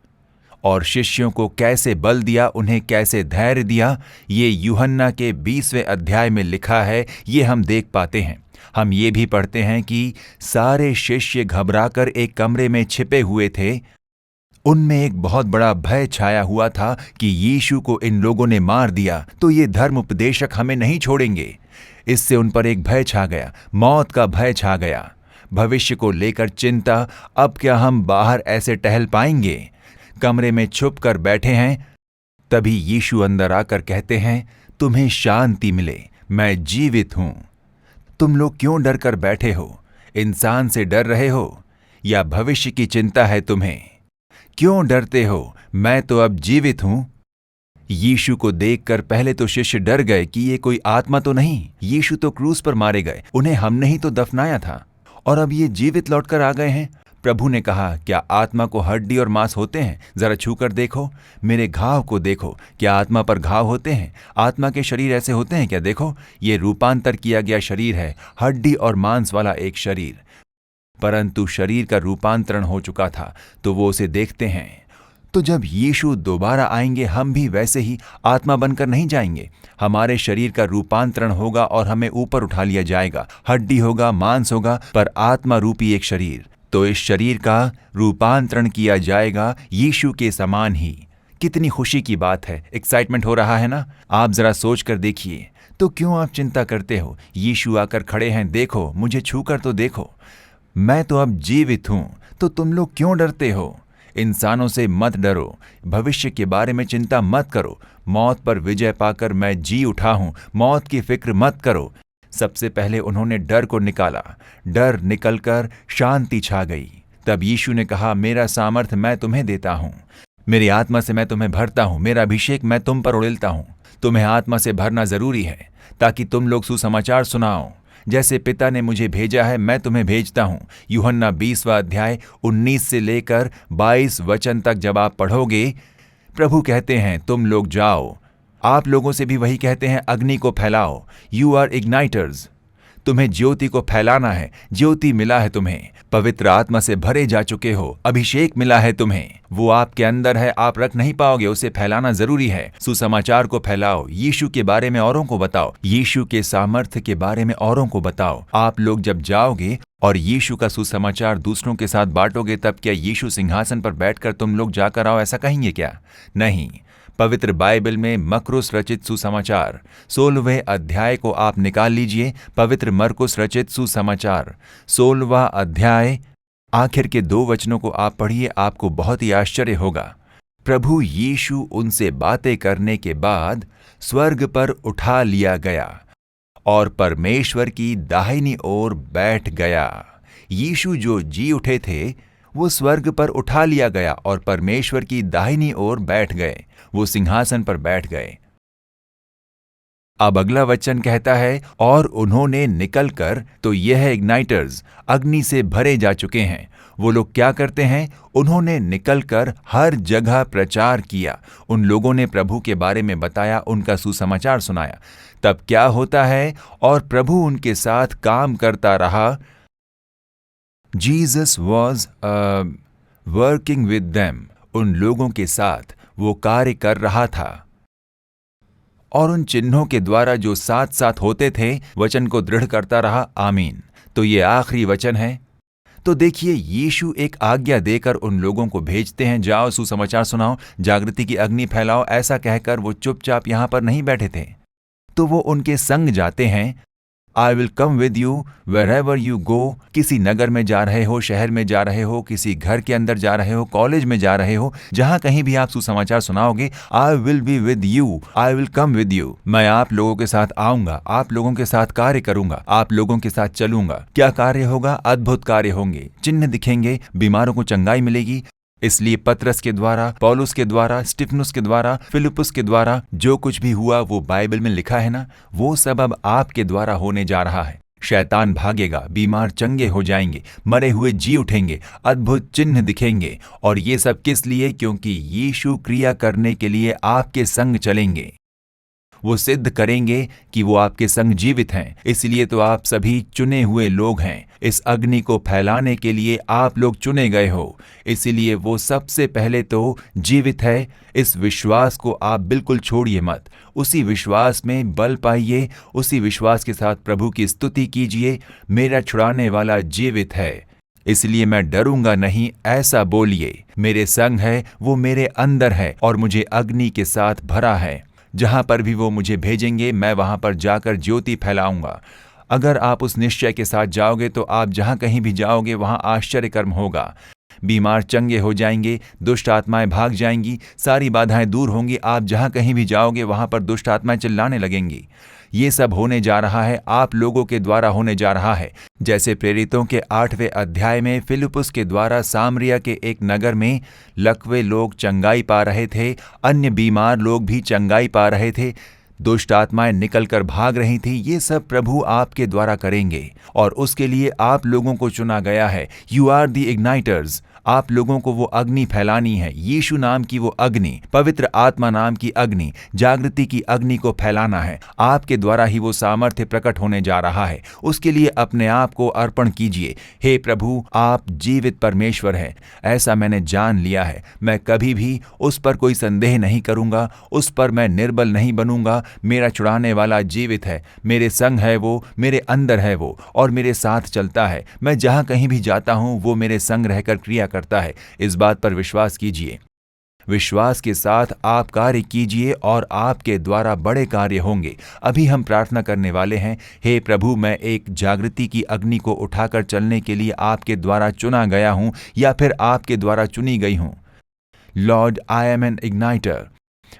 और शिष्यों को कैसे बल दिया, उन्हें कैसे धैर्य दिया, ये यूहन्ना के 20वें अध्याय में लिखा है। ये हम देख पाते हैं। हम ये भी पढ़ते हैं कि सारे शिष्य घबराकर एक कमरे में छिपे हुए थे। उनमें एक बहुत बड़ा भय छाया हुआ था कि यीशु को इन लोगों ने मार दिया तो ये धर्म उपदेशक हमें नहीं छोड़ेंगे। इससे उन पर एक भय छा गया, मौत का भय छा गया। भविष्य को लेकर चिंता, अब क्या हम बाहर ऐसे टहल पाएंगे? कमरे में छुप कर बैठे हैं। तभी यीशु अंदर आकर कहते हैं, तुम्हें शांति मिले, मैं जीवित हूं। तुम लोग क्यों डर कर बैठे हो? इंसान से डर रहे हो या भविष्य की चिंता है तुम्हें? क्यों डरते हो? मैं तो अब जीवित हूं। यीशु को देखकर पहले तो शिष्य डर गए कि ये कोई आत्मा तो नहीं। यीशु तो क्रूस पर मारे गए, उन्हें हमने ही तो दफनाया था और अब ये जीवित लौटकर आ गए हैं। प्रभु ने कहा, क्या आत्मा को हड्डी और मांस होते हैं? जरा छू कर देखो, मेरे घाव को देखो। क्या आत्मा पर घाव होते हैं? आत्मा के शरीर ऐसे होते हैं क्या? देखो, ये रूपांतर किया गया शरीर है, हड्डी और मांस वाला एक शरीर। परंतु शरीर का रूपांतरण हो चुका था, तो वो उसे देखते हैं। तो जब यीशु दोबारा आएंगे, हम भी वैसे ही आत्मा बनकर नहीं जाएंगे। हमारे शरीर का रूपांतरण होगा और हमें ऊपर उठा लिया जाएगा। हड्डी होगा, मांस होगा, पर आत्मा रूपी एक शरीर। तो इस शरीर का रूपांतरण किया जाएगा यीशु के समान ही। कितनी खुशी की बात है, एक्साइटमेंट हो रहा है ना? आप जरा सोच कर देखिए। तो क्यों आप चिंता करते हो? यीशु आकर खड़े हैं, देखो, मुझे छू कर तो देखो, मैं तो अब जीवित हूं। तो तुम लोग क्यों डरते हो? इंसानों से मत डरो, भविष्य के बारे में चिंता मत करो। मौत पर विजय पाकर मैं जी उठा हूं, मौत की फिक्र मत करो। सबसे पहले उन्होंने डर को निकाला। डर निकलकर शांति छा गई। तब यीशु ने कहा, मेरा सामर्थ मैं तुम्हें देता हूं, मेरी आत्मा से मैं तुम्हें भरता हूं, मेरा अभिषेक मैं तुम पर उड़ेलता हूं। तुम्हें आत्मा से भरना जरूरी है ताकि तुम लोग सुसमाचार सुनाओ। जैसे पिता ने मुझे भेजा है, मैं तुम्हें भेजता हूं। यूहन्ना 20वां अध्याय 19 से लेकर 22 वचन तक जब आप पढ़ोगे, प्रभु कहते हैं, तुम लोग जाओ। आप लोगों से भी वही कहते हैं, अग्नि को फैलाओ। You are इग्नाइटर्स। तुम्हें ज्योति को फैलाना है। ज्योति मिला है तुम्हें, पवित्र आत्मा से भरे जा चुके हो, अभिषेक मिला है तुम्हें, वो आपके अंदर है, आप रख नहीं पाओगे, उसे फैलाना जरूरी है। सुसमाचार को फैलाओ, यीशु के बारे में औरों को बताओ, यीशु के सामर्थ्य के बारे में औरों को बताओ। आप लोग जब जाओगे और यीशु का सुसमाचार दूसरों के साथ बांटोगे, तब क्या यीशु सिंहासन पर बैठकर तुम लोग जाकर आओ ऐसा कहेंगे क्या? नहीं। पवित्र बाइबल में मरकुस रचित सुसमाचार 16वें अध्याय को आप निकाल लीजिए। पवित्र मरकुस रचित सुसमाचार 16वां अध्याय आखिर के 2 वचनों को आप पढ़िए, आपको बहुत ही आश्चर्य होगा। प्रभु यीशु उनसे बातें करने के बाद स्वर्ग पर उठा लिया गया और परमेश्वर की दाहिनी ओर बैठ गया। यीशु जो जी उठे थे वो स्वर्ग पर उठा लिया गया और परमेश्वर की दाहिनी ओर बैठ गए, वो सिंहासन पर बैठ गए। अब अगला वचन कहता है, और उन्होंने निकलकर, तो यह इग्नाइटर्स अग्नि से भरे जा चुके हैं। वो लोग क्या करते हैं? उन्होंने निकलकर हर जगह प्रचार किया। उन लोगों ने प्रभु के बारे में बताया, उनका सुसमाचार सुनाया। तब क्या होता है? और प्रभु उनके साथ काम करता रहा। Jesus was working with them, उन लोगों के साथ वो कार्य कर रहा था। और उन चिन्हों के द्वारा जो साथ साथ होते थे, वचन को दृढ़ करता रहा। आमीन। तो ये आखिरी वचन है। तो देखिए, यीशु एक आज्ञा देकर उन लोगों को भेजते हैं, जाओ सुसमाचार सुनाओ, जागृति की अग्नि फैलाओ। ऐसा कहकर वो चुपचाप यहां पर नहीं बैठे थे, तो वो उनके संग जाते हैं। I will come with you wherever you go. किसी नगर में जा रहे हो, शहर में जा रहे हो, किसी घर के अंदर जा रहे हो, कॉलेज में जा रहे हो, जहां कहीं भी आप सुसमाचार सुनाओगे, I will be with you, I will come with you. मैं आप लोगों के साथ आऊंगा, आप लोगों के साथ कार्य करूंगा, आप लोगों के साथ चलूंगा। क्या कार्य होगा? अद्भुत कार्य होंगे, चिन्ह दिखेंगे, बीमारों को चंगाई मिलेगी। इसलिए पतरस के द्वारा, पौलुस के द्वारा, स्टिफनुस के द्वारा, फिलिपुस के द्वारा जो कुछ भी हुआ वो बाइबल में लिखा है ना, वो सब अब आपके द्वारा होने जा रहा है। शैतान भागेगा, बीमार चंगे हो जाएंगे, मरे हुए जी उठेंगे, अद्भुत चिन्ह दिखेंगे। और ये सब किस लिए? क्योंकि यीशु क्रिया करने के लिए आपके संग चलेंगे। वो सिद्ध करेंगे कि वो आपके संग जीवित हैं। इसलिए तो आप सभी चुने हुए लोग हैं। इस अग्नि को फैलाने के लिए आप लोग चुने गए हो। इसलिए वो सबसे पहले तो जीवित है। इस विश्वास को आप बिल्कुल छोड़िए मत। उसी विश्वास में बल पाइए, उसी विश्वास के साथ प्रभु की स्तुति कीजिए। मेरा छुड़ाने वाला जीवित है, इसलिए मैं डरूंगा नहीं, ऐसा बोलिए। मेरे संग है, वो मेरे अंदर है और मुझे अग्नि के साथ भरा है। जहां पर भी वो मुझे भेजेंगे, मैं वहां पर जाकर ज्योति फैलाऊंगा। अगर आप उस निश्चय के साथ जाओगे तो आप जहां कहीं भी जाओगे वहां आश्चर्य कर्म होगा। बीमार चंगे हो जाएंगे, दुष्ट आत्माएं भाग जाएंगी, सारी बाधाएं दूर होंगी। आप जहां कहीं भी जाओगे वहां पर दुष्ट आत्माएं चिल्लाने लगेंगी। ये सब होने जा रहा है, आप लोगों के द्वारा होने जा रहा है। जैसे प्रेरितों के 8वें अध्याय में फिलिपुस के द्वारा सामरिया के एक नगर में लकवे लोग चंगाई पा रहे थे, अन्य बीमार लोग भी चंगाई पा रहे थे, दुष्ट आत्माएं निकलकर भाग रही थी। ये सब प्रभु आपके द्वारा करेंगे और उसके लिए आप लोगों को चुना गया है। You are the igniters. आप लोगों को वो अग्नि फैलानी है, यीशु नाम की वो अग्नि, पवित्र आत्मा नाम की अग्नि, जागृति की अग्नि को फैलाना है। आपके द्वारा ही वो सामर्थ्य प्रकट होने जा रहा है। उसके लिए अपने आप को अर्पण कीजिए। हे प्रभु, आप जीवित परमेश्वर हैं, ऐसा मैंने जान लिया है। मैं कभी भी उस पर कोई संदेह नहीं करूंगा, उस पर मैं निर्बल नहीं बनूंगा। मेरा छुड़ाने वाला जीवित है, मेरे संग है वो, मेरे अंदर है वो और मेरे साथ चलता है। मैं जहां कहीं भी जाता हूं वो मेरे संग रहकर क्रिया करता है। इस बात पर विश्वास कीजिए। विश्वास के साथ आप कार्य कीजिए और आपके द्वारा बड़े कार्य होंगे। अभी हम प्रार्थना करने वाले हैं। हे प्रभु, मैं एक जागृति की अग्नि को उठाकर चलने के लिए आपके द्वारा चुना गया हूं या फिर आपके द्वारा चुनी गई हूं। Lord, I am an igniter.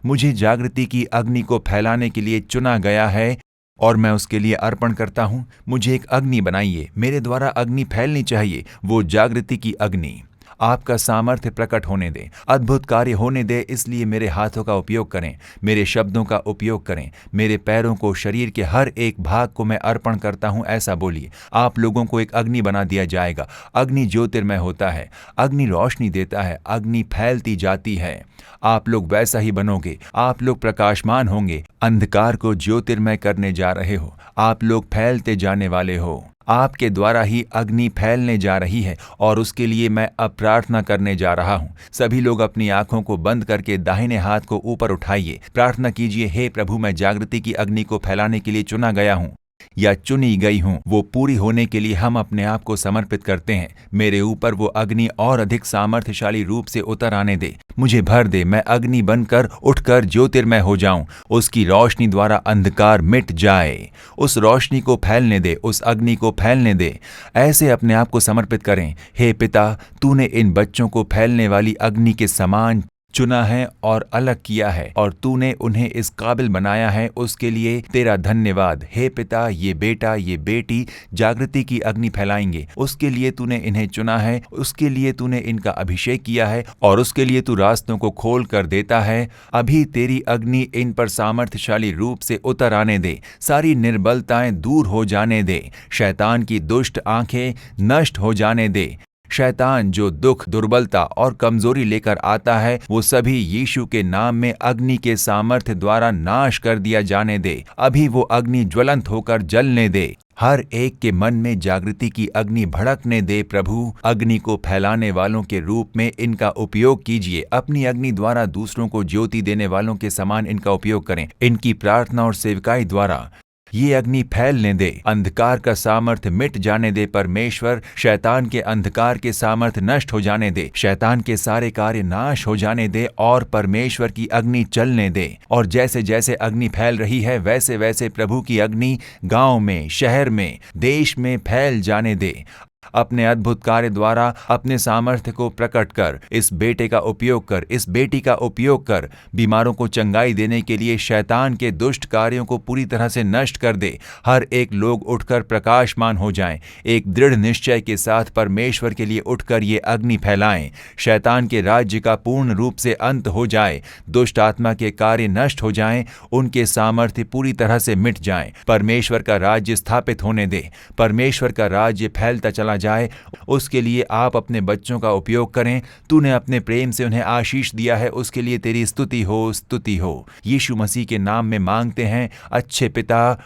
मुझे जागृति की अग्नि को फैलाने के लिए चुना गया है और मैं उसके लिए अर्पण करता हूं। मुझे एक अग्नि बनाइए, मेरे द्वारा अग्नि फैलनी चाहिए, वो जागृति की अग्नि। आपका सामर्थ्य प्रकट होने दें, अद्भुत कार्य होने दें। इसलिए मेरे हाथों का उपयोग करें, मेरे शब्दों का उपयोग करें, मेरे पैरों को, शरीर के हर एक भाग को मैं अर्पण करता हूं, ऐसा बोलिए। आप लोगों को एक अग्नि बना दिया जाएगा। अग्नि ज्योतिर्मय होता है, अग्नि रोशनी देता है, अग्नि फैलती जाती है। आप लोग वैसा ही बनोगे, आप लोग प्रकाशमान होंगे। अंधकार को ज्योतिर्मय करने जा रहे हो, आप लोग फैलते जाने वाले हो। आपके द्वारा ही अग्नि फैलने जा रही है और उसके लिए मैं अब प्रार्थना करने जा रहा हूं। सभी लोग अपनी आंखों को बंद करके दाहिने हाथ को ऊपर उठाइए, प्रार्थना कीजिए। हे प्रभु, मैं जागृति की अग्नि को फैलाने के लिए चुना गया हूं। या चुनी गई हूँ, वो पूरी होने के लिए हम अपने आप को समर्पित करते हैं। मेरे ऊपर वो अग्नि और अधिक सामर्थ्यशाली रूप से उतर आने दे, मुझे भर दे, मैं अग्नि बनकर उठकर ज्योतिर्मय हो जाऊं। उसकी रोशनी द्वारा अंधकार मिट जाए, उस रोशनी को फैलने दे, उस अग्नि को फैलने दे। ऐसे अपने आप को समर्पित करें। हे पिता, तूने इन बच्चों को फैलने वाली अग्नि के समान चुना है और अलग किया है, और तूने उन्हें इस काबिल बनाया है, उसके लिए तेरा धन्यवाद। हे पिता, ये बेटा ये बेटी जागृति की अग्नि फैलाएंगे, उसके लिए तूने इन्हें चुना है, उसके लिए तूने इनका अभिषेक किया है, और उसके लिए तू रास्तों को खोल कर देता है। अभी तेरी अग्नि इन पर सामर्थ्यशाली रूप से उतर आने दे, सारी निर्बलताएं दूर हो जाने दे, शैतान की दुष्ट आंखें नष्ट हो जाने दे। शैतान जो दुख, दुर्बलता और कमजोरी लेकर आता है, वो सभी यीशु के नाम में अग्नि के सामर्थ्य द्वारा नाश कर दिया जाने दे। अभी वो अग्नि ज्वलंत होकर जलने दे, हर एक के मन में जागृति की अग्नि भड़कने दे। प्रभु, अग्नि को फैलाने वालों के रूप में इनका उपयोग कीजिए। अपनी अग्नि द्वारा दूसरों को ज्योति देने वालों के समान इनका उपयोग करें। इनकी प्रार्थना और सेवकाई द्वारा ये अग्नि फैलने दे, अंधकार का सामर्थ्य मिट जाने दे। परमेश्वर, शैतान के अंधकार के सामर्थ्य नष्ट हो जाने दे, शैतान के सारे कार्य नाश हो जाने दे, और परमेश्वर की अग्नि चलने दे। और जैसे जैसे अग्नि फैल रही है, वैसे वैसे प्रभु की अग्नि गांव में, शहर में, देश में फैल जाने दे। अपने अद्भुत कार्य द्वारा अपने सामर्थ्य को प्रकट कर, इस बेटे का उपयोग कर, इस बेटी का उपयोग कर, बीमारों को चंगाई देने के लिए शैतान के दुष्ट कार्यों को पूरी तरह से नष्ट कर दे। हर एक लोग उठकर प्रकाशमान हो जाएं, एक दृढ़ निश्चय के साथ परमेश्वर के लिए उठकर ये अग्नि फैलाएं। शैतान के राज्य का पूर्ण रूप से अंत हो जाए, दुष्ट आत्मा के कार्य नष्ट हो जाएं, उनके सामर्थ्य पूरी तरह से मिट जाएं। परमेश्वर का राज्य स्थापित होने दे, परमेश्वर का राज्य फैलता चला जाए। उसके लिए आप अपने बच्चों का उपयोग करें। तूने अपने प्रेम से उन्हें आशीष दिया है, उसके लिए तेरी स्तुति हो, स्तुति हो। यीशु मसीह के नाम में मांगते हैं, अच्छे पिता,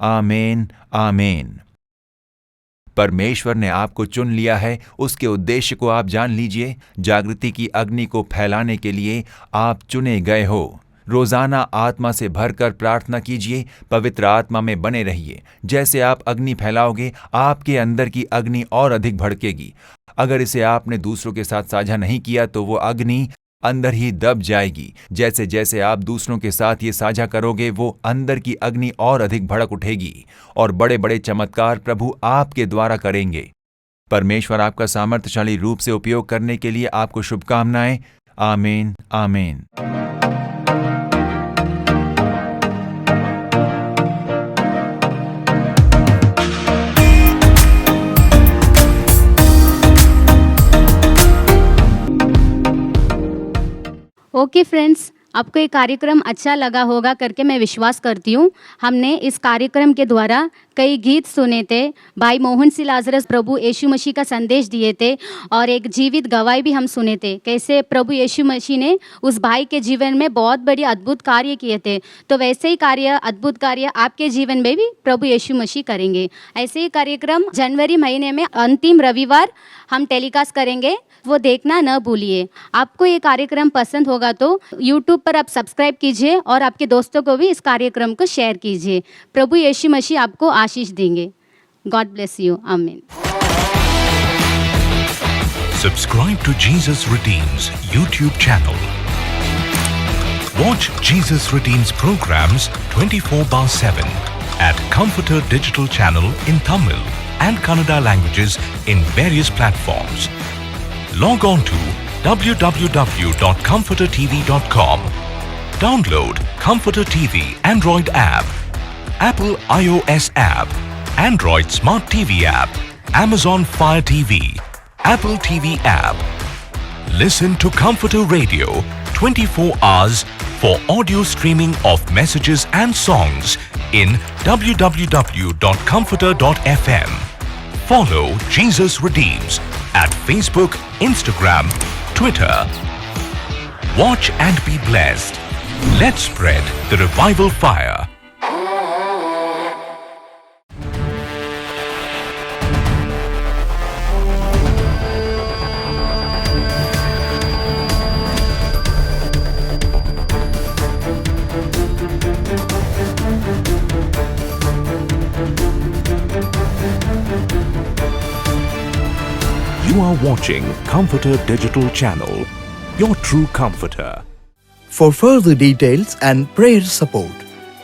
आमीन, आमीन। परमेश्वर ने आपको चुन लिया है, उसके उद्देश्य को आप जान लीजिए। जागृति की अग्नि को फैलाने के लिए आप चुने गए हो। रोजाना आत्मा से भरकर प्रार्थना कीजिए, पवित्र आत्मा में बने रहिए। जैसे आप अग्नि फैलाओगे, आपके अंदर की अग्नि और अधिक भड़केगी। अगर इसे आपने दूसरों के साथ साझा नहीं किया तो वो अग्नि अंदर ही दब जाएगी। जैसे जैसे आप दूसरों के साथ ये साझा करोगे, वो अंदर की अग्नि और अधिक भड़क उठेगी, और बड़े बड़े चमत्कार प्रभु आपके द्वारा करेंगे। परमेश्वर आपका सामर्थ्यशाली रूप से उपयोग करने के लिए आपको शुभकामनाएं। आमीन, आमीन। ओके फ्रेंड्स, आपको ये कार्यक्रम अच्छा लगा होगा करके मैं विश्वास करती हूँ। हमने इस कार्यक्रम के द्वारा कई गीत सुने थे, भाई मोहन सी लाजरस प्रभु यीशु मसीह का संदेश दिए थे, और एक जीवित गवाही भी हम सुने थे, कैसे प्रभु यीशु मसीह ने उस भाई के जीवन में बहुत बड़ी अद्भुत कार्य किए थे। तो वैसे ही कार्य, अद्भुत कार्य आपके जीवन में भी प्रभु यीशु मसीह करेंगे। ऐसे ही कार्यक्रम जनवरी महीने में अंतिम रविवार हम टेलीकास्ट करेंगे, वो देखना न भूलिए। आपको ये कार्यक्रम पसंद होगा तो यूट्यूब पर आप सब्सक्राइब कीजिए और आपके दोस्तों को भी इस कार्यक्रम को शेयर कीजिए। प्रभु यीशु मसीह आपको आशीष देंगे। गॉड ब्लेस यू, आमीन। Subscribe to Jesus Redeems YouTube channel. Watch Jesus Redeems programs 24/7 at Comforter Digital Channel in Tamil and Kannada languages in various platforms. Log on to www.comfortertv.com. Download Comforter TV Android app, Apple iOS app, Android Smart TV app, Amazon Fire TV, Apple TV app. Listen to Comforter Radio 24 hours for audio streaming of messages and songs in www.comforter.fm. Follow Jesus Redeems at Facebook, Instagram, Twitter. Watch and be blessed. Let's spread the revival fire. are watching Comforter Digital Channel, your true comforter. For further details and prayer support,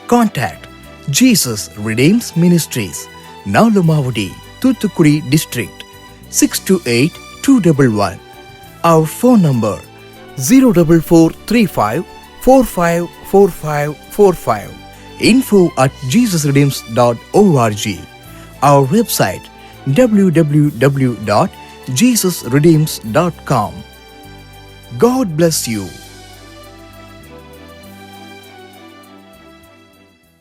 contact Jesus Redeems Ministries, Nalumavudi, Thoothukudi District, 628-211. Our phone number 04435 454545. info@jesusredeems.org. Our website www.jesusredeems.com. God bless you.